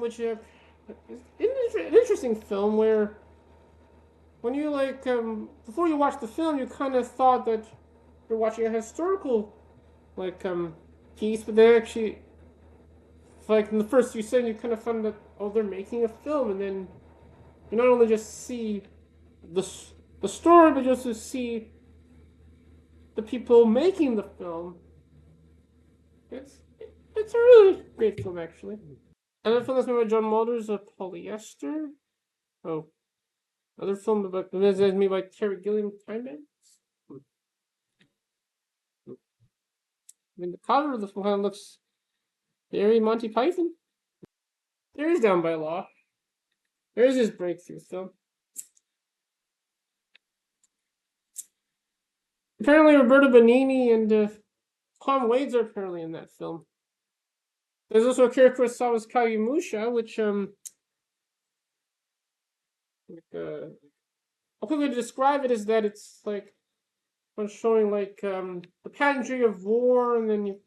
which is an interesting film where when you before you watch the film, you kind of thought that you're watching a historical piece, but then actually, like in the first few seconds, you kind of find that they're making a film, and then you not only just see the story, but you also see the people making the film. It's a really great film, actually. Another film that's made by John Mulders, Polyester. Oh, another film that's made by Terry Gilliam, Time Bandits. I mean, the cover of the film looks very Monty Python. There is Down by Law. There is his breakthrough film. Apparently, Roberto Benigni and Tom Waits are apparently in that film. There's also Akira Kurosawa's Kagemusha, which like, a quick way to describe it is that it's like showing like the pageantry of war, and then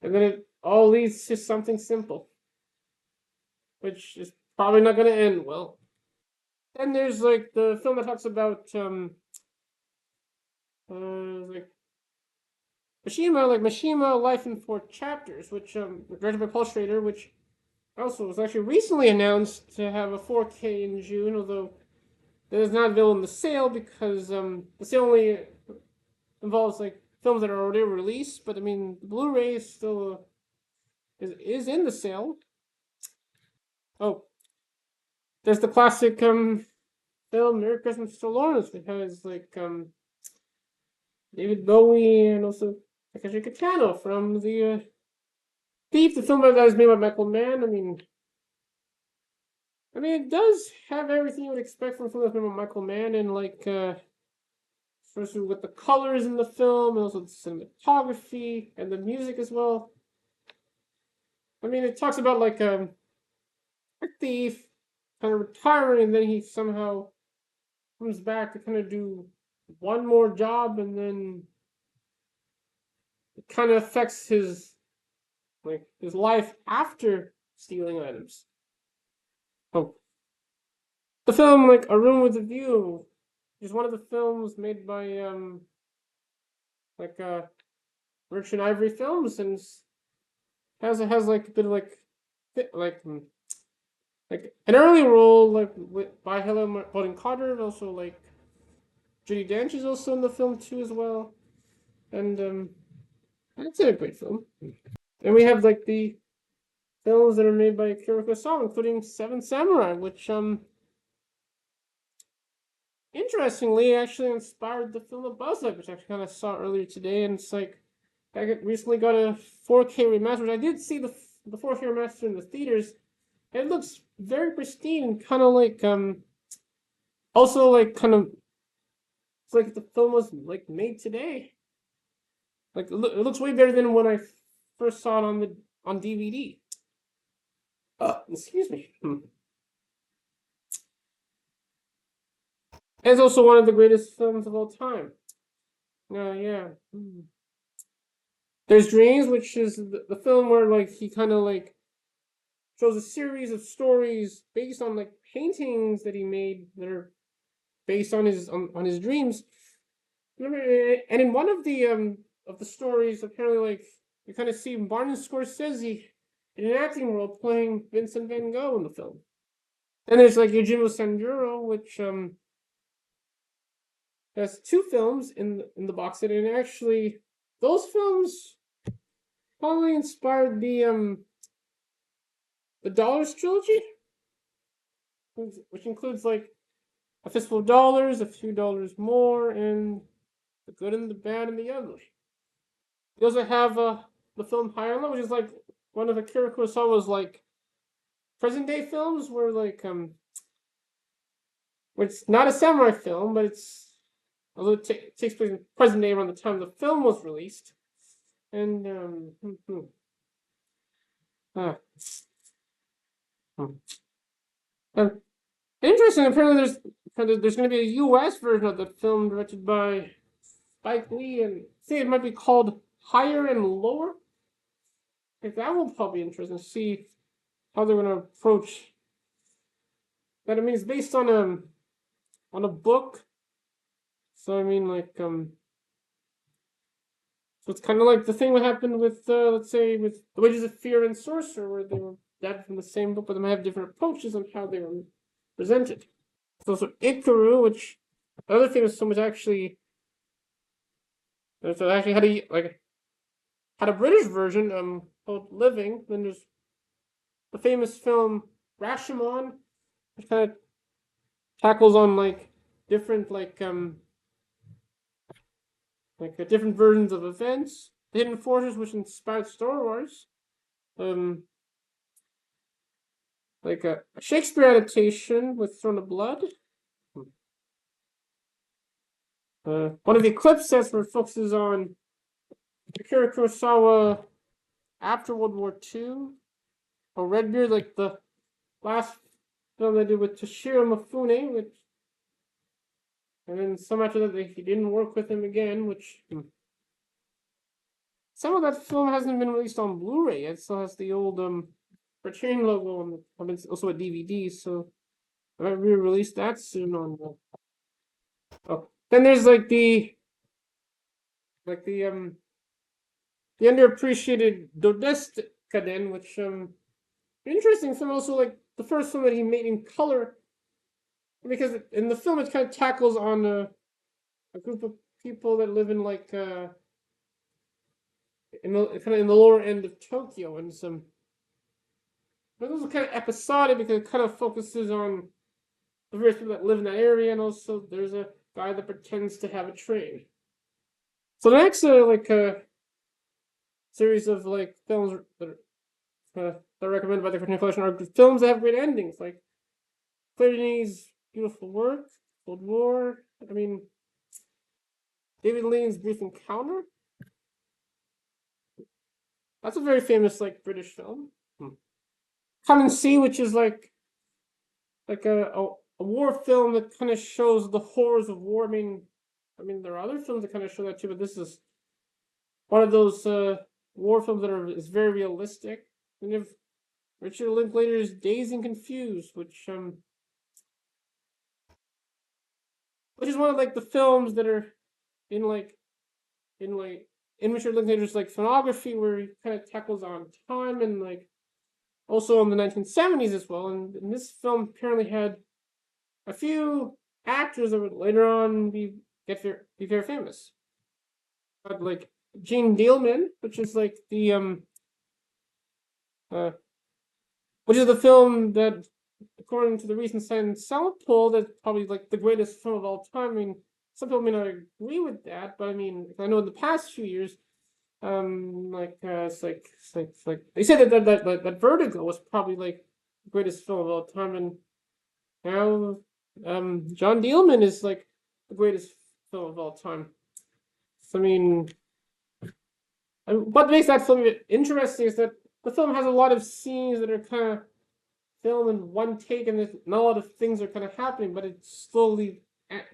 it all leads to something simple, which is probably not going to end well. Then there's like the film that talks about like Mishima Life in Four Chapters, which directed by Paul Schrader, which also was actually recently announced to have a 4K in June, although it is not available in the sale because the sale only involves like films that are already released. But I mean, the Blu-ray is still is in the sale. Oh, there's the classic film Merry Christmas to Lawrence, which has like David Bowie and also Takeshi Kitano from the Thief, the film that was made by Michael Mann. I mean, it does have everything you would expect from a film that's made by Michael Mann, and like especially with the colors in the film, and also the cinematography and the music as well. I mean, it talks about like a thief kind of retiring, and then he somehow comes back to kind of do one more job, and then it kind of affects his life after stealing items. Oh, the film like A Room with a View is one of the films made by like Merchant Ivory Films, and has like a bit of like an early role by Helen Bonham Carter, also like Judi Dench is also in the film too as well, and it's a great film. And we have like the films that are made by Akira Kurosawa, including Seven Samurai, which interestingly actually inspired the film of Buzz Light, which I kind of saw earlier today, and it's like I recently got a 4K remaster. Which I did see the 4K remaster in the theaters. It looks very pristine, kind of like also like kind of it's like the film was like made today. Like it looks way better than when I first saw it on DVD. Excuse me. It's also one of the greatest films of all time. Yeah. There's Dreams, which is the film where like he kind of like shows a series of stories based on like paintings that he made that are based on his dreams. And in one of the stories, apparently like you kind of see Martin Scorsese in an acting role playing Vincent Van Gogh in the film. Then there's like Eugenio Sanduro, which has two films in the box set, and actually those films probably inspired the Dollars trilogy, which includes like A Fistful of Dollars, A Few Dollars More, and The Good and the Bad and the Ugly. They also have the film Higher and Low, which is like one of Akira Kurosawa's like present day films, where like it's not a samurai film, but it's although it takes place in present day around the time the film was released, and uh, interesting. Apparently, there's going to be a U.S. version of the film directed by Spike Lee, and say it might be called Higher and Lower. Like, that will probably be interesting to see how they're going to approach that. I mean, it's based on a book, so I mean, like so it's kind of like the thing that happened with let's say with The Wages of Fear and Sorcerer, where they were adapted from the same book, but they have different approaches on how they were presented. There's also Ikaru, which the other famous film was actually had a British version called Living. Then there's the famous film Rashomon, which kind of tackles on like different different versions of events. The Hidden Fortress, which inspired Star Wars. Like a Shakespeare adaptation with Throne of Blood. one of the Eclipse sets where it focuses on Akira Kurosawa after World War II. Or Redbeard, like the last film they did with Toshiro Mifune, which, and then some after that he didn't work with him again, which some of that film hasn't been released on Blu-ray. It still has the old Criterion logo on the. I mean, it's also a DVD, so I might re-release that soon on the. Oh, then there's like the the underappreciated Dodestikaden, which interesting film. Also, like the first film that he made in color, because in the film it kind of tackles on a group of people that live in like in the kind of in the lower end of Tokyo, and some. But it was kind of episodic because it kind of focuses on the various people that live in that area, and also there's a guy that pretends to have a train. So the next series of like films that are recommended by the Criterion Collection are films that have great endings, like Claire Beautiful Work, Cold War. I mean, David Lean's Brief Encounter. That's a very famous like British film. Come and See, which is like a war film that kind of shows the horrors of war. I mean, there are other films that kind of show that too, but this is one of those war films that is very realistic. And you have Richard Linklater's Dazed and Confused, which is one of like the films that are in Richard Linklater's like filmography, where he kind of tackles on time and like also in the 1970s as well. And this film apparently had a few actors that would later on be very famous. But like Gene Dealman, which is like the which is the film that, according to the recent Science South poll, that's probably like the greatest film of all time. I mean, some people may not agree with that, but I mean, I know in the past few years, it's like they said that Vertigo was probably like the greatest film of all time, and now John Dealman is like the greatest film of all time. So, I mean, what makes that film interesting is that the film has a lot of scenes that are kind of filmed in one take, and not a lot of things are kind of happening, but it slowly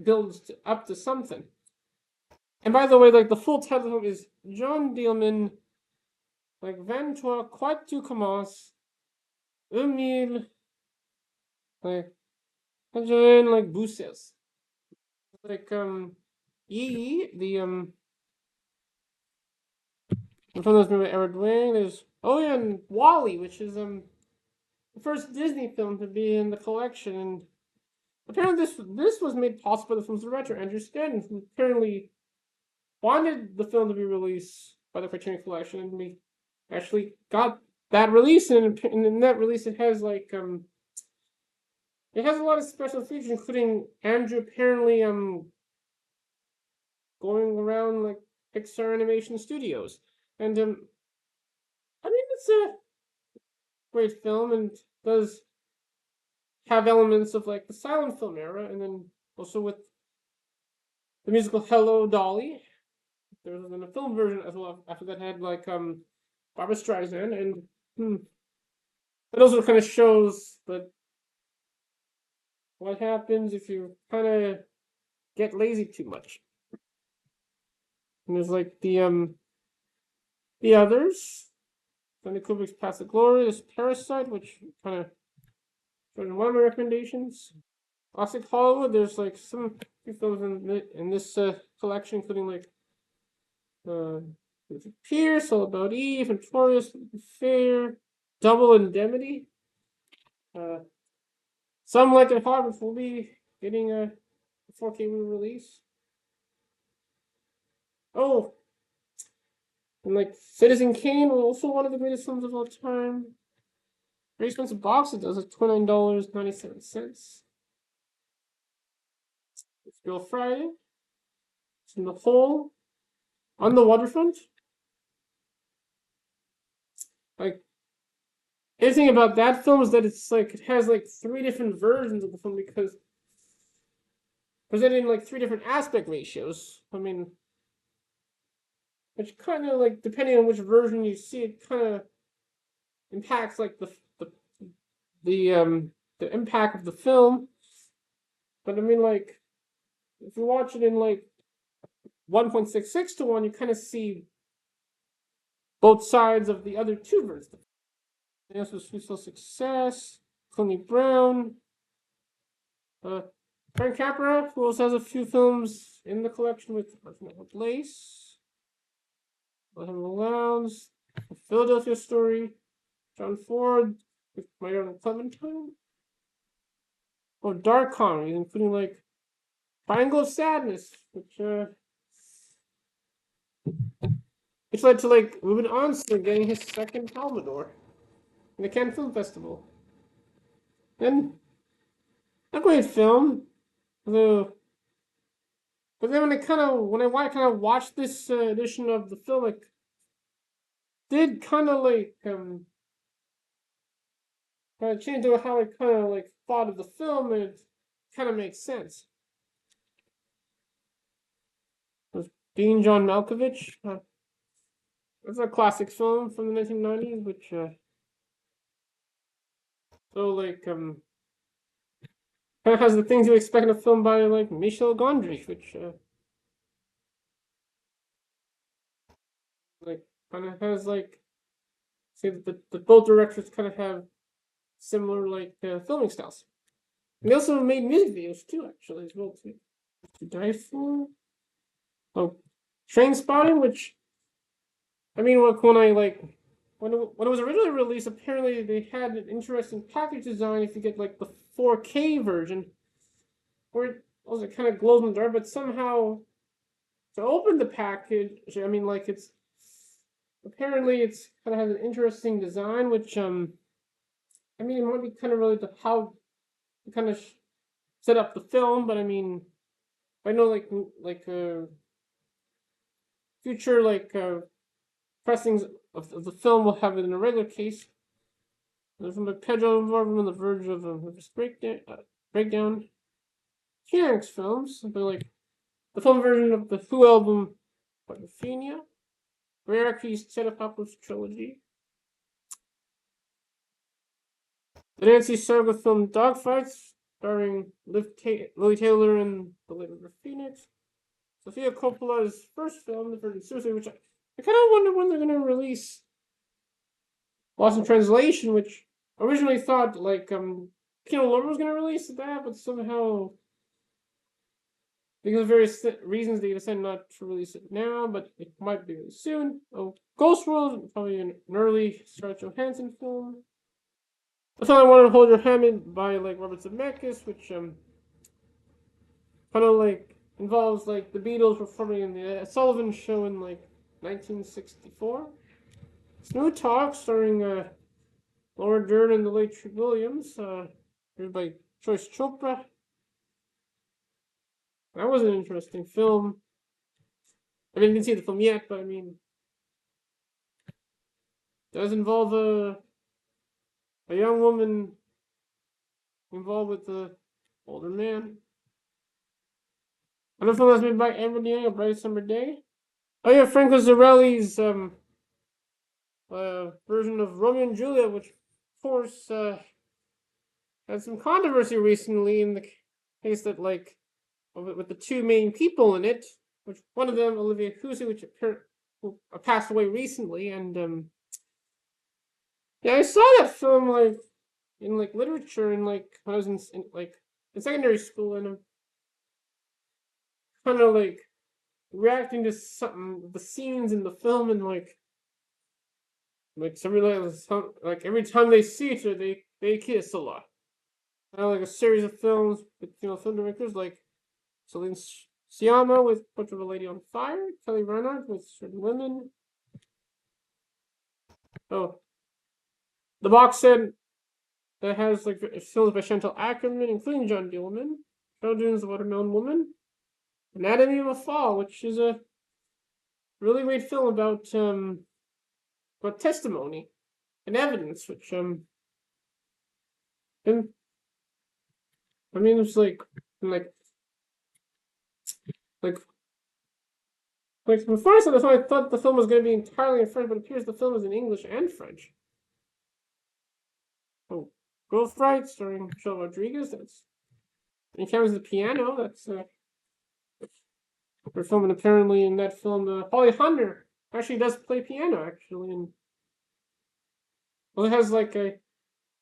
builds up to something. And by the way, like the full title of the film is John Dealman, like 23 commence, 1000, like, like Bousses. Like the film that's made by Edward Wing. There's and Wall-E, which is the first Disney film to be in the collection, and apparently this was made possible by the film's director Andrew Stanton, who apparently wanted the film to be released by the Criterion Collection, and we actually got that release. And in that release, it has like it has a lot of special features, including Andrew apparently going around like Pixar Animation Studios, and I mean it's a great film and does have elements of like the silent film era, and then also with the musical Hello Dolly. There was then a film version as well. After that had like Barbra Streisand, and it also kind of shows that what happens if you kind of get lazy too much. And there's like the others. Stanley Kubrick's Past the Glory, there's Parasite, which kind of showed in one of my recommendations. Classic Hollywood, there's like some films in this collection, including like Pierce, All About Eve, Notorious, Fair, Double Indemnity. Some Like It Hot, which will be getting a 4K re-release. Oh, and like Citizen Kane, also one of the greatest films of all time. Very expensive box. It does at $29.97. It's Girl Friday. It's in the hole on the waterfront. Like, anything about that film is that it's like it has like 3 different versions of the film, because presented in like 3 different aspect ratios. I mean, which kind of like depending on which version you see, it kind of impacts like the impact of the film. But I mean, like if you watch it in like 1.66 to 1, you kind of see both sides of the other 2 versions. This was Sweet Soul Success, Clooney Brown, Frank Capra, who also has a few films in the collection with Lace, Wilhelm Lounge, Philadelphia Story, John Ford, with My Own Clementine. Oh, dark comedies, including like Triangle of Sadness, which led to like Ruben Onsley getting his second Palme d'Or in the Cannes Film Festival. And a great film, though. But then when I kind of watched this edition of the film, it did kind of like change to how I kind of like thought of the film, and it kind of makes sense. Being John Malkovich, it's a classic film from the 1990s, which so like kind of has the things you expect in a film by like Michel Gondry, which like kind of has like say that the both directors kind of have similar like filming styles. And they also made music videos too, actually, as well too. To Die For. Oh, Train Spotting, which I mean, like when I like when it was originally released, apparently they had an interesting package design. If you get like the 4K version, where it also kind of glows in the dark, but somehow to open the package, I mean, like it's apparently it's kind of has an interesting design, which I mean, it might be kind of related to how to kind of set up the film, but I mean, I know like future like pressings of the film will have it in a regular case. There's from Pedro Almodovar on the verge of this breakdown. Phoenix films, but like the film version of the Who album, Quadrophenia, Rarity's Tetapocalypse trilogy, the Nancy Saga film Dogfights, starring Lily Taylor and the late River Phoenix, Sofia Coppola's first film, The Virgin Suicide, which I kind of wonder when they're going to release Lost in Translation, which I originally thought like Kino Lorber was going to release that, but somehow because of various reasons they decided not to release it now, but it might be released soon. Oh, Ghost World, probably an early Scarlett Johansson film. The film I Wanted to Hold Your Hand by like Robert Zemeckis, which kind of like involves like the Beatles performing in the Sullivan Show in like 1964. Smooth Talk, starring Laura Dern and the late Treat Williams, written by Joyce Chopra. That was an interesting film. I mean, I didn't see the film yet, but I mean, it does involve a young woman involved with the older man. Another film that's made by Amber Yang, A Bright Summer Day. Oh yeah, Franco Zarelli's version of Romeo and Juliet, which of course had some controversy recently in the case that like with the 2 main people in it, which one of them Olivia Hussey, which passed away recently, and yeah, I saw that film like in like literature and like when I was in secondary school, and I'm kind of like reacting to something the scenes in the film, and like every time they see each other they kiss a lot. Like a series of films with film directors like Celine Sciamma with Portrait of a Lady on Fire, Kelly Reichardt with Certain Women. Oh, the box set that has like films by Chantal Akerman, including John Dillman, Joe Dune's The Watermelon Woman, Anatomy of a Fall, which is a really great film about testimony and evidence, which and I mean it's like Like before I saw the film, I thought the film was going to be entirely in French, but it appears the film is in English and French. Oh, Growth Fright, starring Michelle Rodriguez. That's and carries the piano. That's her film, and apparently in that film, Holly Hunter actually does play piano. Actually, and well, it has like a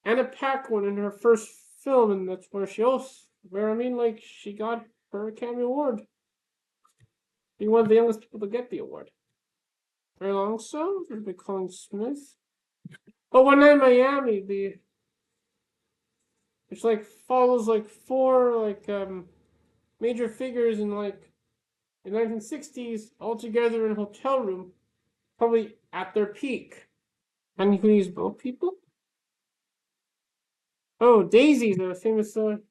Anna Paquin in her first film, and that's where like she got her Academy Award. Being one of the youngest people to get the award. Very long so, there's been Colin Smith. Oh, One Night in Miami, which like follows like four major figures in like the 1960s all together in a hotel room, probably at their peak. And you can use both people. Oh, Daisy, the famous on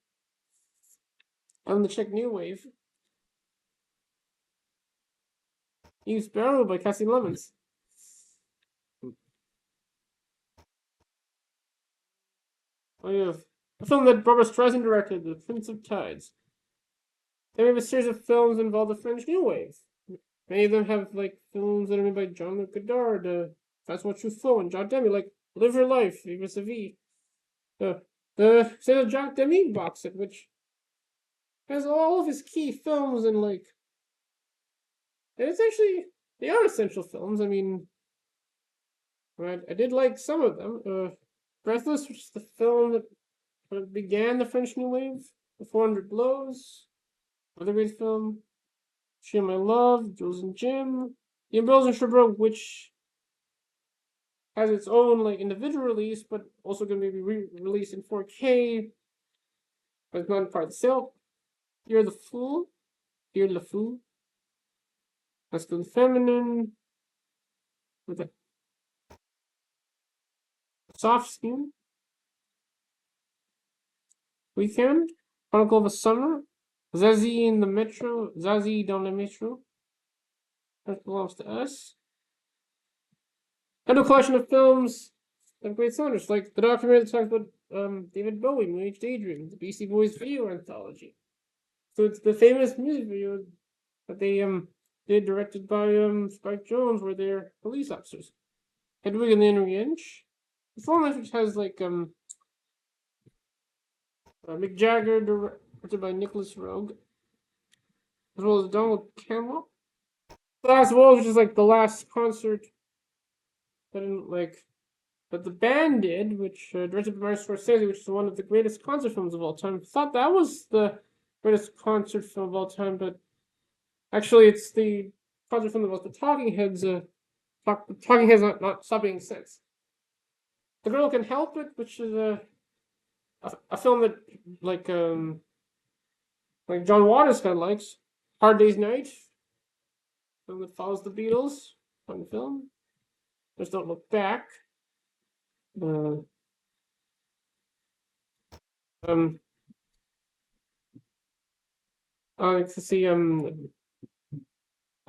the Czech New Wave. Eve Sparrow by Cassie Lemons. Oh yeah, a film that Barbra Streisand directed, The Prince of Tides. They have a series of films involved the French New Wave. Many of them have like films that are made by Jean-Luc Godard, That's What You Flow, and Jacques Demy, like Live Your Life, Viva sa vie. The Jacques Demy box set, which has all of his key films and and it's actually they are essential films. I mean, I did like some of them. Breathless, which is the film that began the French New Wave. The 400 Blows, another great film. Share My Love, Jules and Jim. The Umbrellas and Sherbrooke, which has its own like individual release, but also going to be released in 4K. But it's not part of the sale. You're the Fool. You're the Fool. Masculine Feminine. With a soft skin. Weekend. Chronicle of a Summer. Zazie in the Metro. Zazie dans le Metro. That belongs to us. And a collection of films of great sounders, like the documentary that talks about David Bowie, New Age Daydream, the Beastie Boys video anthology. So it's the famous music video that they did, directed by Spike Jonze, where they're police officers. Hedwig and the Henry Inch. The film which has like Mick Jagger, directed by Nicholas Roeg, as well as Donald Campbell. The Last Waltz, which is like the last concert that the band did, which directed by Martin Scorsese, which is one of the greatest concert films of all time. I thought that was the greatest concert film of all time, but actually it's the concert film about the Talking Heads. Talking Heads not stop making sense. The Girl Can Help It, which is a film that like John Waters kind of likes. Hard Day's Night, film that follows the Beatles. Fun film. Just Don't Look Back. I like to see a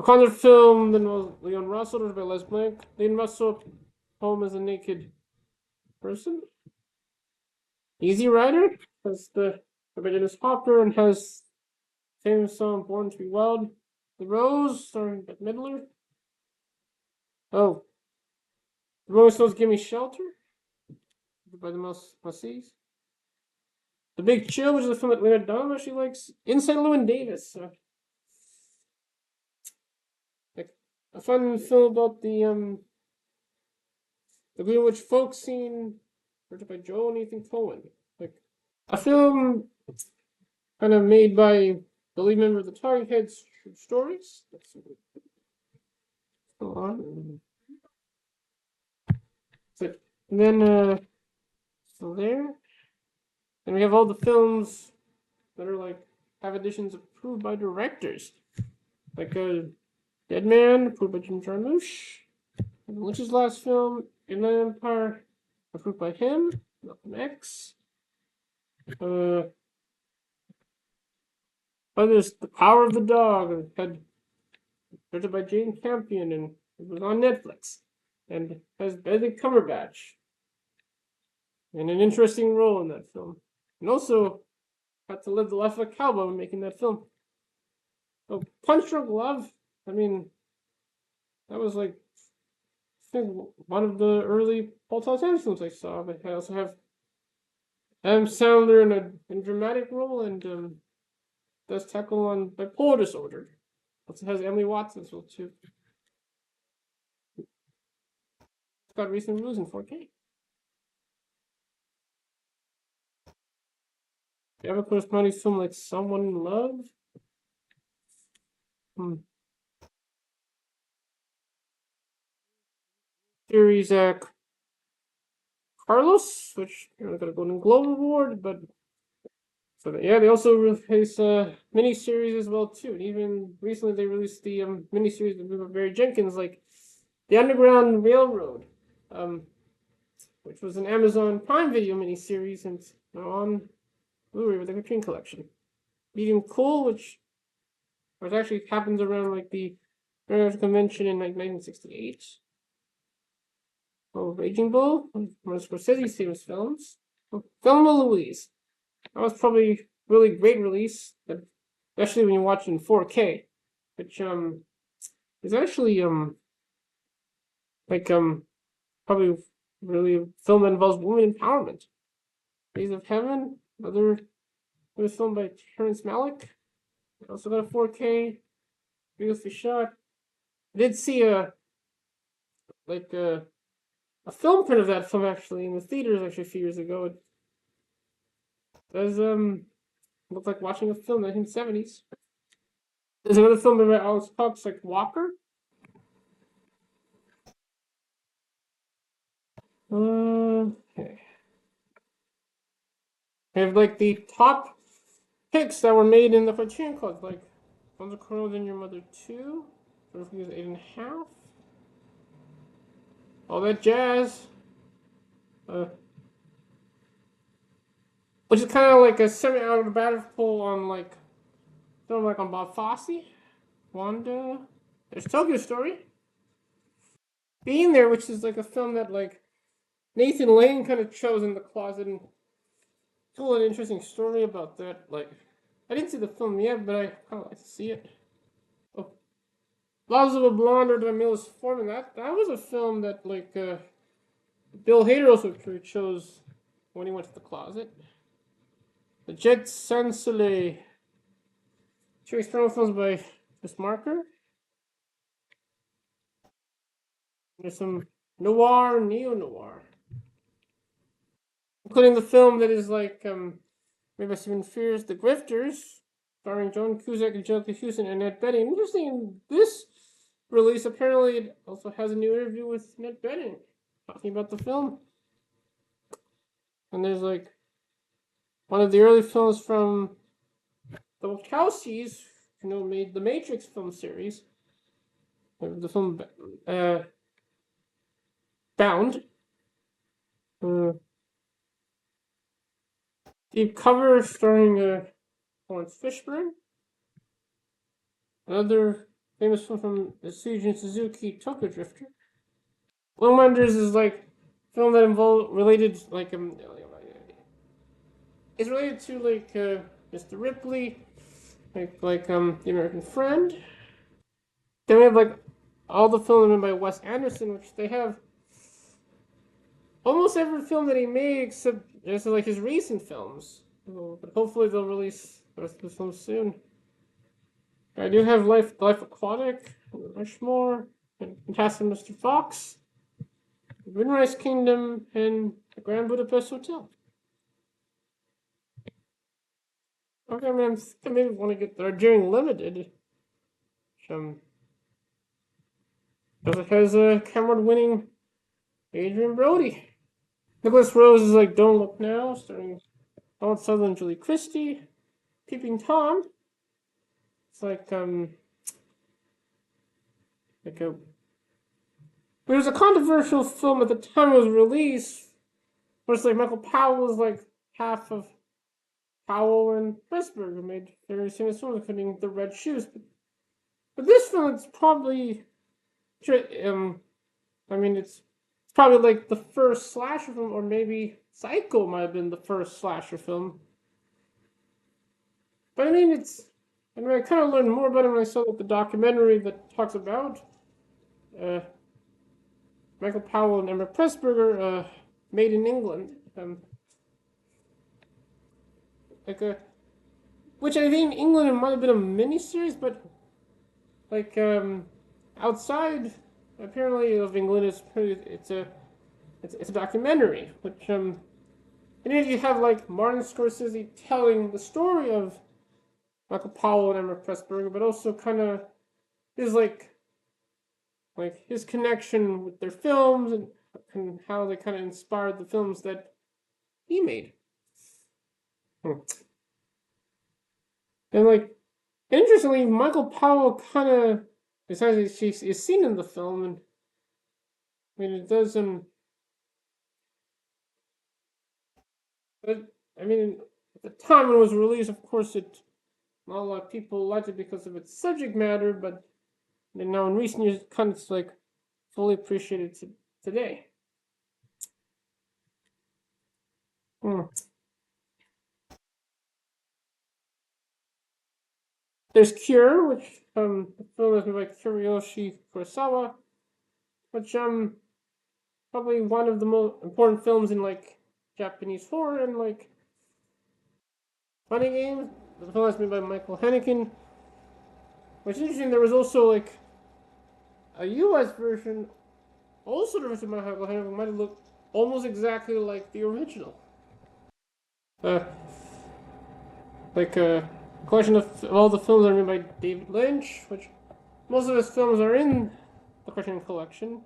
concert film that was Leon Russell, directed by Les Blank. Leon Russell, home as a naked person. Easy Rider has the by Dennis Hopper and has famous song Born to Be Wild. The Rose, starring Bette Midler. Oh, The Rolling Stones Give Me Shelter by the Massies. The Big Chill, which is a film that Lena Dunham actually likes. Inside Llewyn Davis. Like a fun film about the Greenwich folk scene, directed by Joel and Ethan Coen. Like a film kind of made by the lead member of the Talking Heads stories. Go on. So, and then so there. And we have all the films that are like have editions approved by directors. Like Dead Man, approved by Jim Jarmusch. Lynch's last film, Inland Empire, approved by him. Malcolm X. Others, The Power of the Dog, directed by Jane Campion, and it was on Netflix. And has Benedict Cumberbatch in an interesting role in that film. And also got to live the life of a cowboy when making that film. Oh, Punch Drunk Love. I mean, that was like I think one of the early Paul Thomas Anderson films I saw. But I also have Adam Sandler in a dramatic role and does tackle on bipolar disorder. Also has Emily Watson as well too. It's got recent release in 4K. If you have a corresponding film like Someone in Love, series Carlos, which got a Golden Globe Award, but so yeah, they also release mini series as well too. And even recently, they released the mini series with Barry Jenkins, like the Underground Railroad, um, which was an Amazon Prime Video mini series and on Blu-ray with the Criterion Collection. Medium Cool, which actually happens around like the convention in like 1968. Oh, Raging Bull, one of Scorsese's famous films. Oh, Thelma Louise. That was probably really great release, but especially when you watch it in 4K, which is actually like probably really a film that involves women empowerment. Days of Heaven, another was filmed by Terrence Malick. Also got a 4K, beautifully shot. I did see a film print of that film actually in the theaters actually a few years ago. It does look like watching a film in the 1970s. There's another film by Alex Cox, like Walker. Okay. I have like the top picks that were made in the Criterion Collection, like Sons of Crows and Your Mother 2. Sort of 8.5. All that jazz. Which is kind of like a semi-autobiographical on like film like on Bob Fosse, Wanda. There's Tokyo Story. Being There, which is like a film that like Nathan Lane kind of chose in the closet and told an interesting story about that. Like, I didn't see the film yet, but I kind of like to see it. Oh, Laws of a Blonde or Milos Forman. That was a film that like Bill Hader also chose when he went to the closet. The Jet Sans Soleil. Two experimental films by Chris Marker. There's some noir, neo-noir. Including the film that is like made by Stephen Frears, The Grifters, starring Joan Cusack, Angelica Houston, and Annette Bening. Interesting, this release apparently it also has a new interview with Annette Bening talking about the film. And there's like one of the early films from the Wachowskis, made the Matrix film series. The film Bound. Deep Cover starring Lawrence Fishburne. Another famous film from Seiji Suzuki, Tokyo Drifter. Lone Wonders is like a film that related like it's related to like Mr. Ripley, like The American Friend. Then we have like all the films made by Wes Anderson, which they have almost every film that he made except just like his recent films. But hopefully they'll release the rest of the films soon. I do have Life Aquatic, Rushmore, and Fantastic Mr. Fox, Moonrise Kingdom, and the Grand Budapest Hotel. Okay, I mean, I maybe want to get the Criterion Limited. Because it has a Cameron-winning Adrian Brody. Nicholas Rose is like Don't Look Now, starring Donald Sutherland, Julie Christie. Peeping Tom. It's like a. It was a controversial film at the time it was released. But it's like Michael Powell was like half of Powell and Pressburg, who made very famous films, including The Red Shoes. But this film, it's probably, I mean, it's probably like the first slasher film, or maybe Psycho might have been the first slasher film. But I mean, And I kind of learned more about him when I saw the documentary that talks about uh, Michael Powell and Emma Pressburger, Made in England. Like a which I think in England it might have been a miniseries, but like outside apparently of England, it's a documentary. Which and then you have like Martin Scorsese telling the story of Michael Powell and Emma Pressburger, but also kind of his like his connection with their films and how they kind of inspired the films that he made. Hmm. And like interestingly, Michael Powell kind of besides she's seen in the film, and I mean it doesn't. But I mean, at the time it was released, of course, not a lot of people liked it because of its subject matter, but now in recent years, it kind of like fully appreciated today. Hmm. There's Cure, which the film is made by Kiriyoshi Kurosawa, which probably one of the most important films in like Japanese horror and like funny games. The film is made by Michael Haneke, which is interesting. There was also like a U.S. version, also directed by Michael Haneke, might have looked almost exactly like the original. Uh, like a collection of all the films that are made by David Lynch, which most of his films are in the Criterion Collection.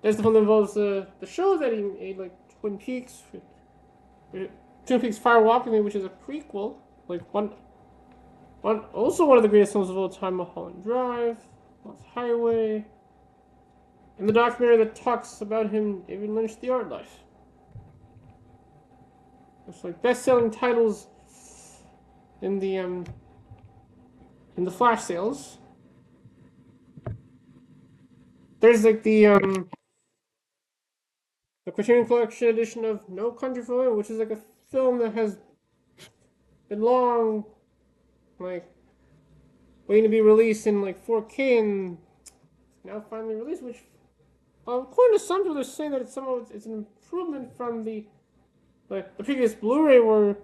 There's the film that involves the show that he made, like Twin Peaks, Twin Peaks Fire Walk with Me, which is a prequel. Like also one of the greatest films of all time, Mulholland Drive, Lost Highway, and the documentary that talks about him, David Lynch, The Art Life. It's like best-selling titles in the flash sales. There's like the Criterion Collection edition of No Country for Old Men, which is like a film that has been long, like waiting to be released in like 4K, and now finally released. Which, according to some people, they're saying that it's an improvement from the previous Blu-ray, where,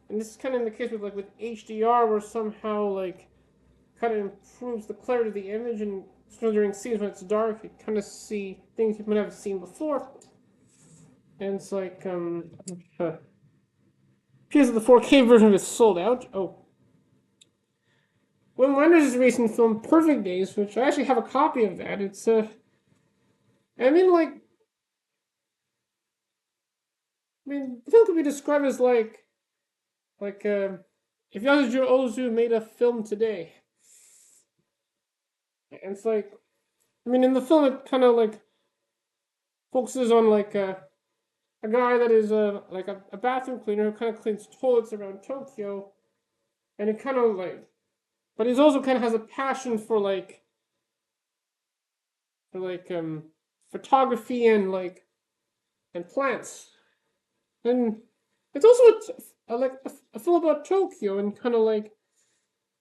and this is kind of in the case with HDR, where somehow like kind of improves the clarity of the image, and during scenes when it's dark, you kind of see things you might have seen before. And it's like appears that the 4K version is sold out. Oh, Wim Wenders' recent film Perfect Days, which I actually have a copy of that. It's I mean the film could be described as like if Yasuhiro Ozu made a film today. And it's like, I mean, in the film it kind of like focuses on like a guy that is like a bathroom cleaner who kind of cleans toilets around Tokyo, and it kind of like, but he also kind of has a passion for like photography and like and plants, and it's also a film about Tokyo and kind of like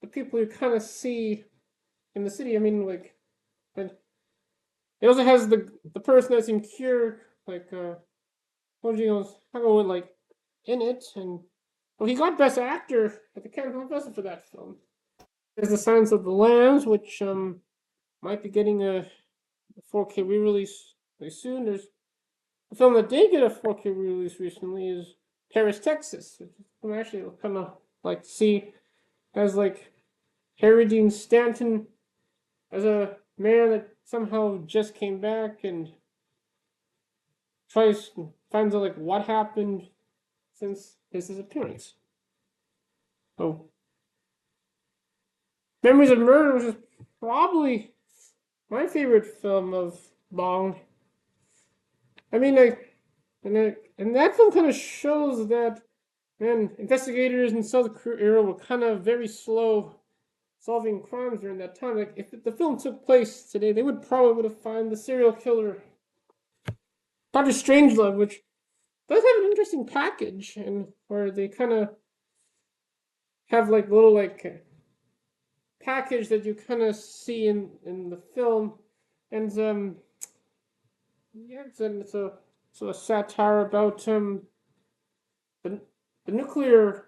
the people you kind of see in the city. I mean, like, and it also has the person that's in Cure, like Koji Hagawa, like in it, and well, he got Best Actor at the Cannes Film Festival for that film. There's The Silence of the Lambs, which might be getting a 4K re-release very soon. There's a film that did get a 4K re-release recently is Paris, Texas, which I'm actually kind of like to see as like Harry Dean Stanton as a man that somehow just came back and finds out like what happened since his disappearance. Oh, Memories of Murder, which is probably my favorite film of Bong. I mean, and that film kind of shows that, man, investigators in South Korea were kind of very slow solving crimes during that time. Like, if the film took place today, they would probably have found the serial killer, Dr. Strangelove, which does have an interesting package, and where they kind of have like little like package that you kind of see in the film, and yeah, it's a satire about the the nuclear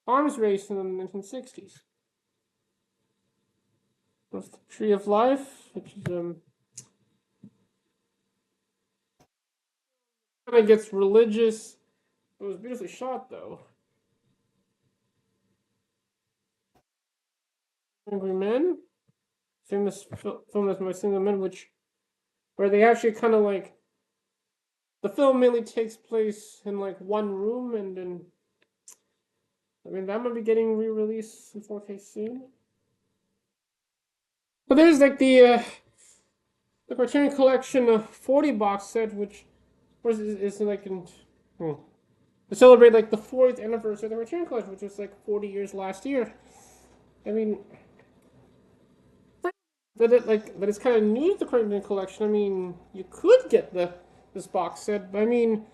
arms race in the 1960s. There's the Tree of Life, which is kind of gets religious. It was beautifully shot though. Angry Men, famous film that's my Single Men, which where they actually kind of like the film mainly takes place in like one room, and then I mean that might be getting re-released in 4K soon. But there's like the Criterion Collection 40 box set, which was is like in hmm, to celebrate like the 40th anniversary of the Criterion Collection, which was like 40 years last year. I mean, that it's kind of new to the Criterion Collection. I mean, you could get this box set, but I mean,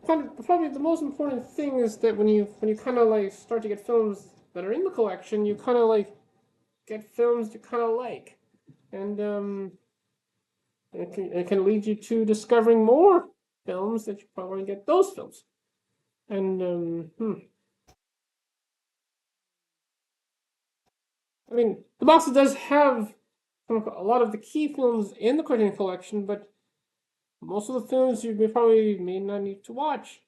probably the most important thing is that when you kind of like start to get films that are in the collection, you kind of like get films you kind of like, and it can lead you to discovering more films that you probably want to get those films. And I mean, the box set does have a lot of the key films in the Criterion Collection, but most of the films you may not need to watch.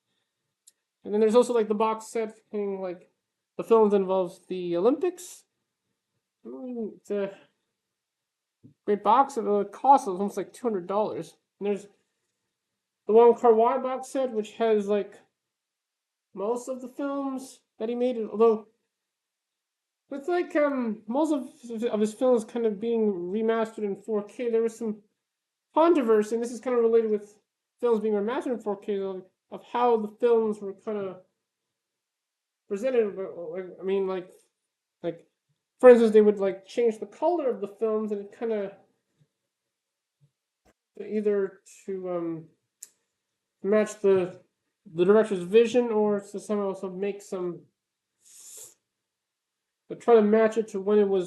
And then there's also like the box set containing like the films that involves the Olympics. It's a great box. It costs almost like $200. And there's the Wong Kar-wai box set, which has like most of the films that he made. Although with like most of his films kind of being remastered in 4K, there was some controversy, and this is kind of related with films being remastered in 4K, of how the films were kind of presented. I mean, like for instance, they would like change the color of the films, and it kind of either to match the director's vision, or to somehow also make some, but try to match it to when the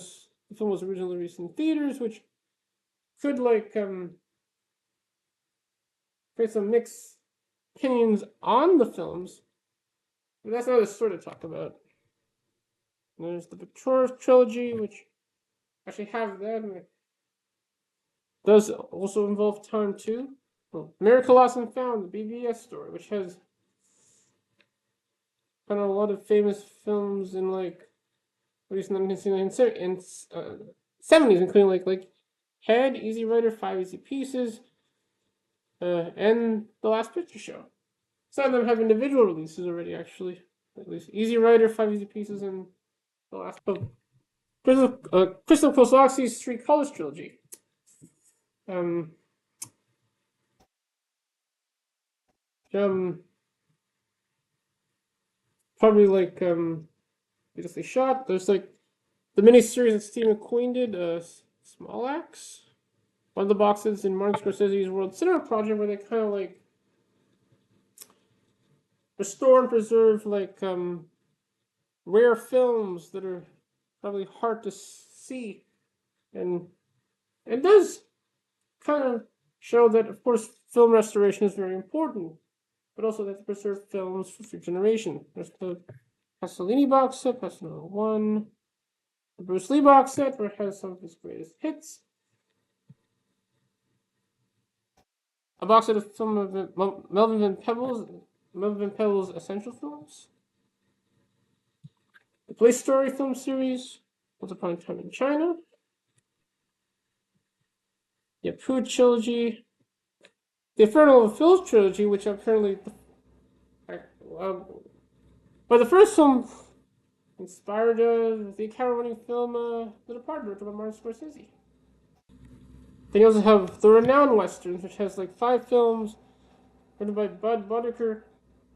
film was originally released in theaters, which could like create some mixed opinions on the films. But that's another story to talk about. And there's the Victoria trilogy, which actually have that, and it does also involve time too. Well, Miracle Lost and Found, the BBS story, which has kind of a lot of famous films in like at least 1970s and 70s, including like Head, Easy Rider, Five Easy Pieces, and The Last Picture Show. Some of them have individual releases already, actually. At least Easy Rider, Five Easy Pieces, and The Last. Oh, Crystal Kozlowski's Three Colors trilogy. Um, um, probably like beautifully shot. There's like the miniseries that Steve McQueen did, Small Axe. One of the boxes in Martin Scorsese's World Cinema Project, where they kind of like restore and preserve like rare films that are probably hard to see, and it does kind of show that, of course, film restoration is very important, but also that to preserve films for future generation. There's the Pasolini box set, that's number one. The Bruce Lee box set, where it has some of his greatest hits. A box set of some of Melvin Van Peebles essential films. The Police Story film series, Once Upon a Time in China. The Apu trilogy. The Infernal Phils trilogy, which apparently, but the first film inspired the Academy-winning film The Departed, directed by Martin Scorsese. Then you also have the Renowned Westerns, which has like 5 films written by Bud Boddicker,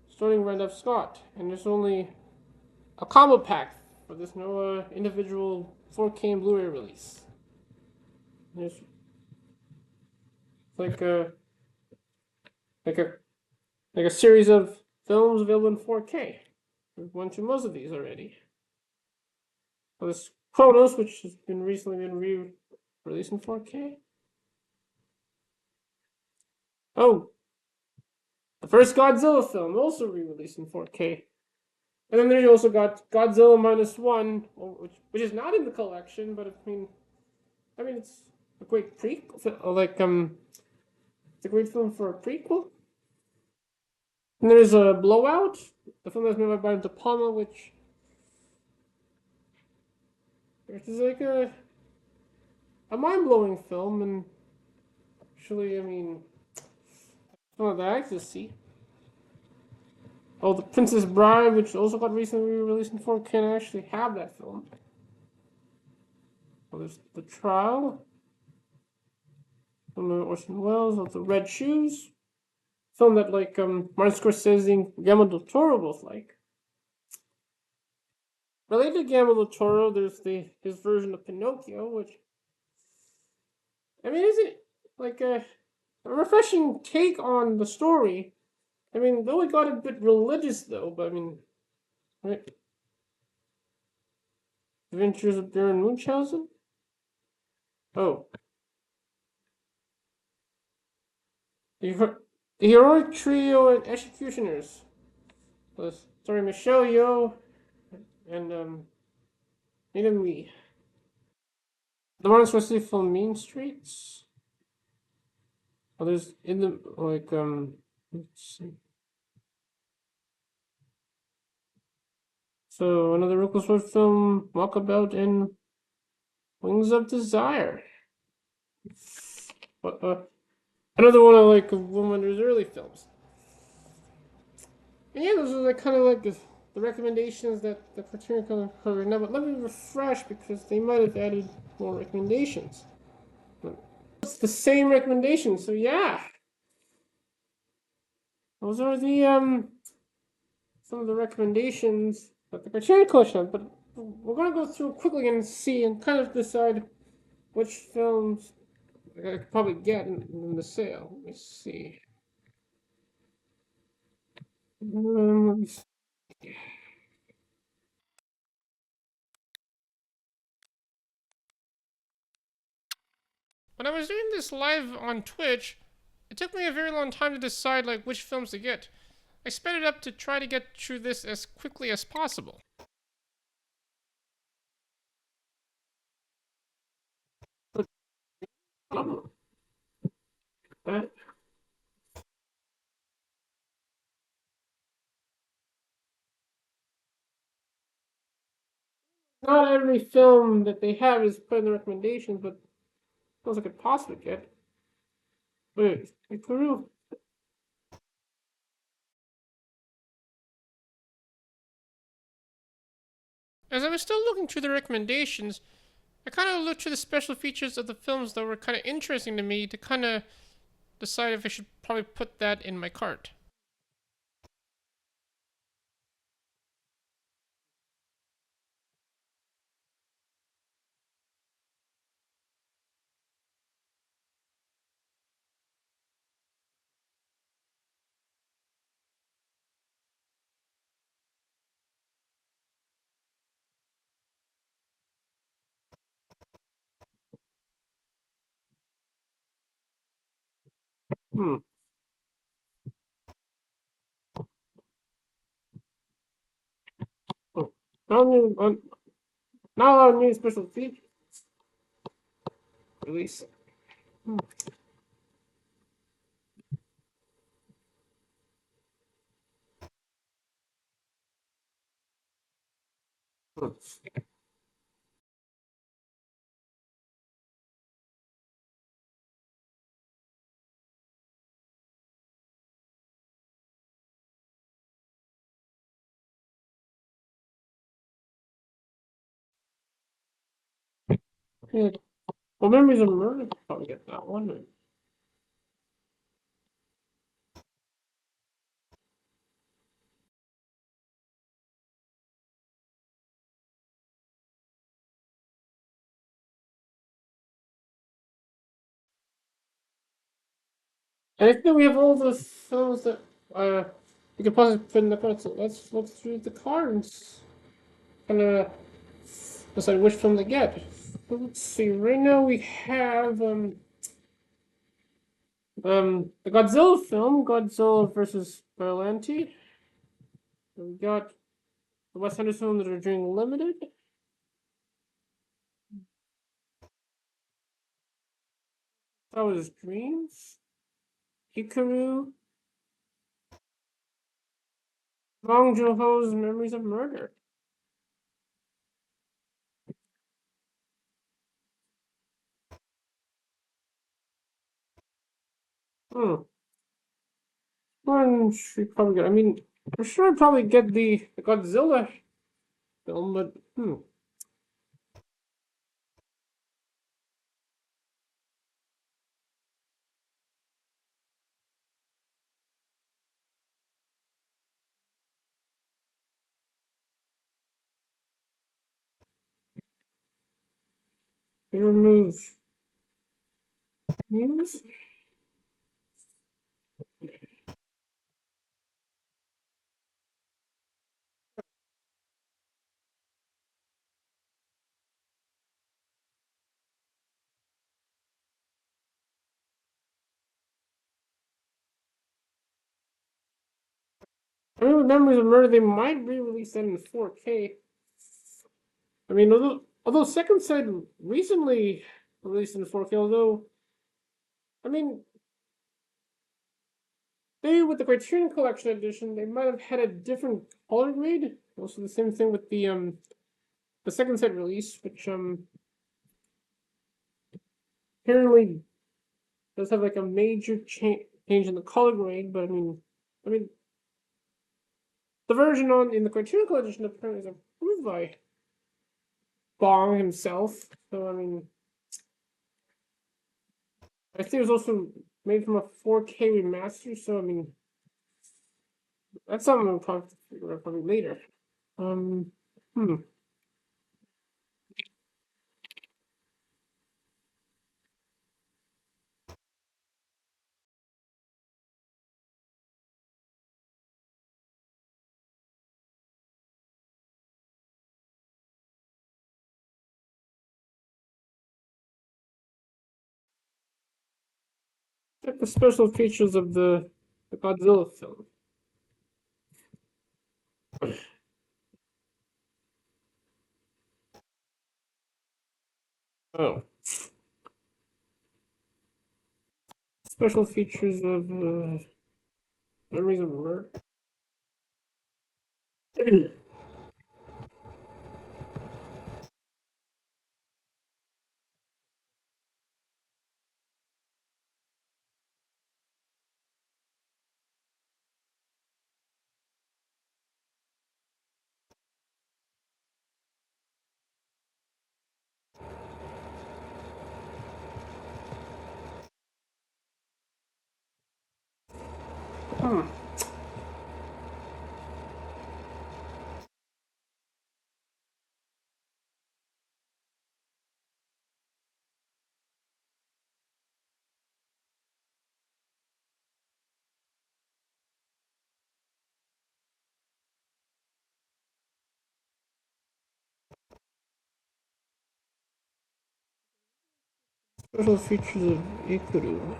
starring Randolph Scott, and there's only a combo pack for this, no individual 4K and Blu-ray release. There's like a like a like a series of films available in 4K. We've went through most of these already. Well, there's Chronos, which has been recently been re-released in 4K. Oh, the first Godzilla film also re-released in 4K. And then you also got Godzilla Minus One, which is not in the collection, but I mean it's a great prequel, it's a great film for a prequel. And there's a Blowout, the film that's made by Brian De Palma, which is like a mind-blowing film, and actually, I mean, one that I like to see. Oh, The Princess Bride, which also got recently released in 4K, and I actually have that film. Oh, there's The Trial, from Orson Welles, of The Red Shoes, film that Martin Scorsese and Guillermo del Toro both like. Related to Guillermo del Toro, there's his version of Pinocchio, which I mean isn't like a refreshing take on the story. I mean, though it got a bit religious though, but I mean, right? Adventures of Baron Munchausen. Oh, the heroic trio and executioners. Sorry, Michelle Yeoh and Nathan Lee. The Martin Scorsese film Mean Streets. Oh, there's in the let's see. So another Ruckelsworth film, Walkabout and Wings of Desire. Another one I like of Womanider's early films. And yeah, those are kind of like the recommendations that the Criterion covered now. But let me refresh because they might have added more recommendations. It's the same recommendations, so yeah. Those are the some of the recommendations that the Criterion Collection has, but we're gonna go through quickly and see and kind of decide which films I could probably get in the sale. Let me see. Let me see. When I was doing this live on Twitch, it took me a very long time to decide which films to get. I sped it up to try to get through this as quickly as possible. Not every film that they have is put in the recommendations, but films I could possibly get. Wait, for real? As I was still looking through the recommendations, I kind of looked through the special features of the films that were kind of interesting to me to kind of decide if I should probably put that in my cart. Hmm. Oh. Not a lot of new special features release. Hmm. Hmm. Yeah. Well, Memories of Murder could probably get that one. And I think we have all the films that we could possibly put in the cart. So let's look through the cards. And decide which film to get. But let's see. Right now we have the Godzilla film, Godzilla versus Berlanti. We got the Wes Anderson film that are doing limited. That was Dreams, Hikaru, Bong Joon-ho's Memories of Murder. Hmm. One should probably get. I mean, I'm sure I'd probably get the Godzilla film, but they remove news. I mean, with Memories of Murder, they might re-release that in 4K. I mean, although Second Sight recently released in 4K, although I mean, they with the Criterion Collection edition, they might have had a different color grade. Also, the same thing with the Second Sight release, which apparently does have like a major change in the color grade. But I mean, the version on in the Criterion Collection apparently is approved by Bong himself. So I mean, I think it was also made from a 4K remaster. So I mean, that's something we'll probably figure out probably later. Um, hmm. Check the special features of the Godzilla film. Oh, special features of Memories of Murder. Hmm. Special features of Ikuru.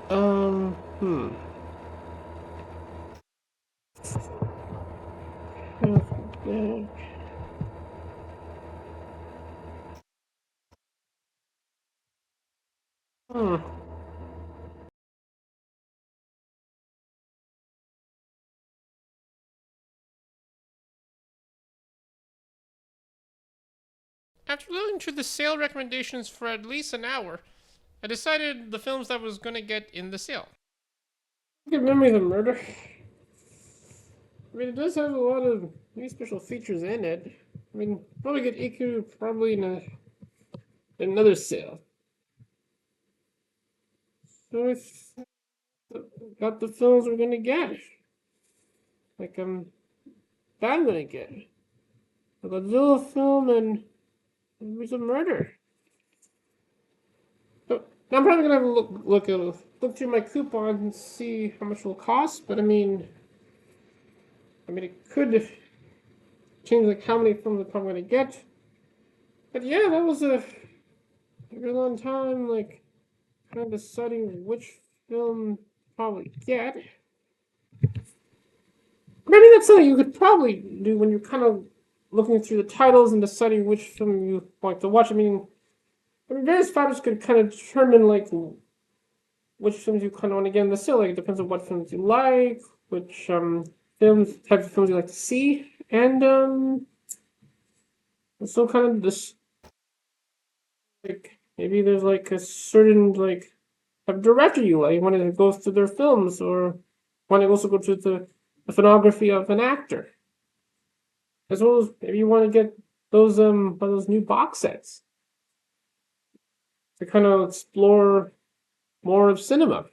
Oh, hmm. Hmm. After listening to the sale recommendations for at least an hour, I decided the films that I was gonna get in the sale. Good Memory of the Murder. I mean, it does have a lot of new special features in it. I mean, probably get Iku probably in another sale. So it's got the films we're gonna get. Like that I'm gonna get a Godzilla film and Memories of Murder. So now I'm probably gonna have a look through my coupons and see how much it will cost. But I mean, it could change like how many films I'm probably gonna get. But yeah, that was a very long time, like kind of deciding which film to probably get. Maybe that's something you could probably do when you're kind of looking through the titles and deciding which film you want to watch. I mean, various factors could kind of determine like which films you kind of want to get in the sale. Like it depends on what films you like, which types of films you like to see, and so kind of this like maybe there's like a certain like a director you like. You want to go through their films, or want to also go to the filmography of an actor, as well as maybe you want to get those new box sets to kind of explore more of cinema.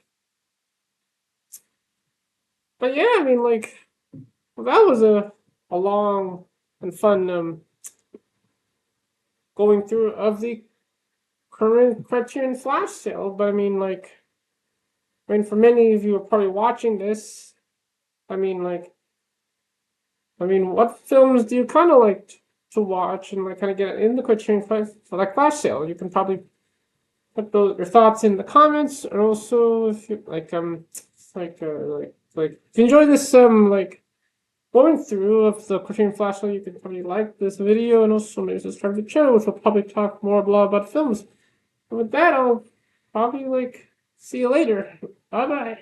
But yeah, I mean, like, well, that was a long and fun going through of the current Criterion Flash sale. But I mean, like, for many of you are probably watching this. I mean, what films do you kind of like to watch and like kind of get in the Criterion Flash sale? You can probably put your thoughts in the comments, and also if you if you enjoy this going through of the Criterion Flash sale, you can probably like this video and also maybe subscribe to the channel, which will probably talk more about films. And with that, I'll probably see you later. Bye bye.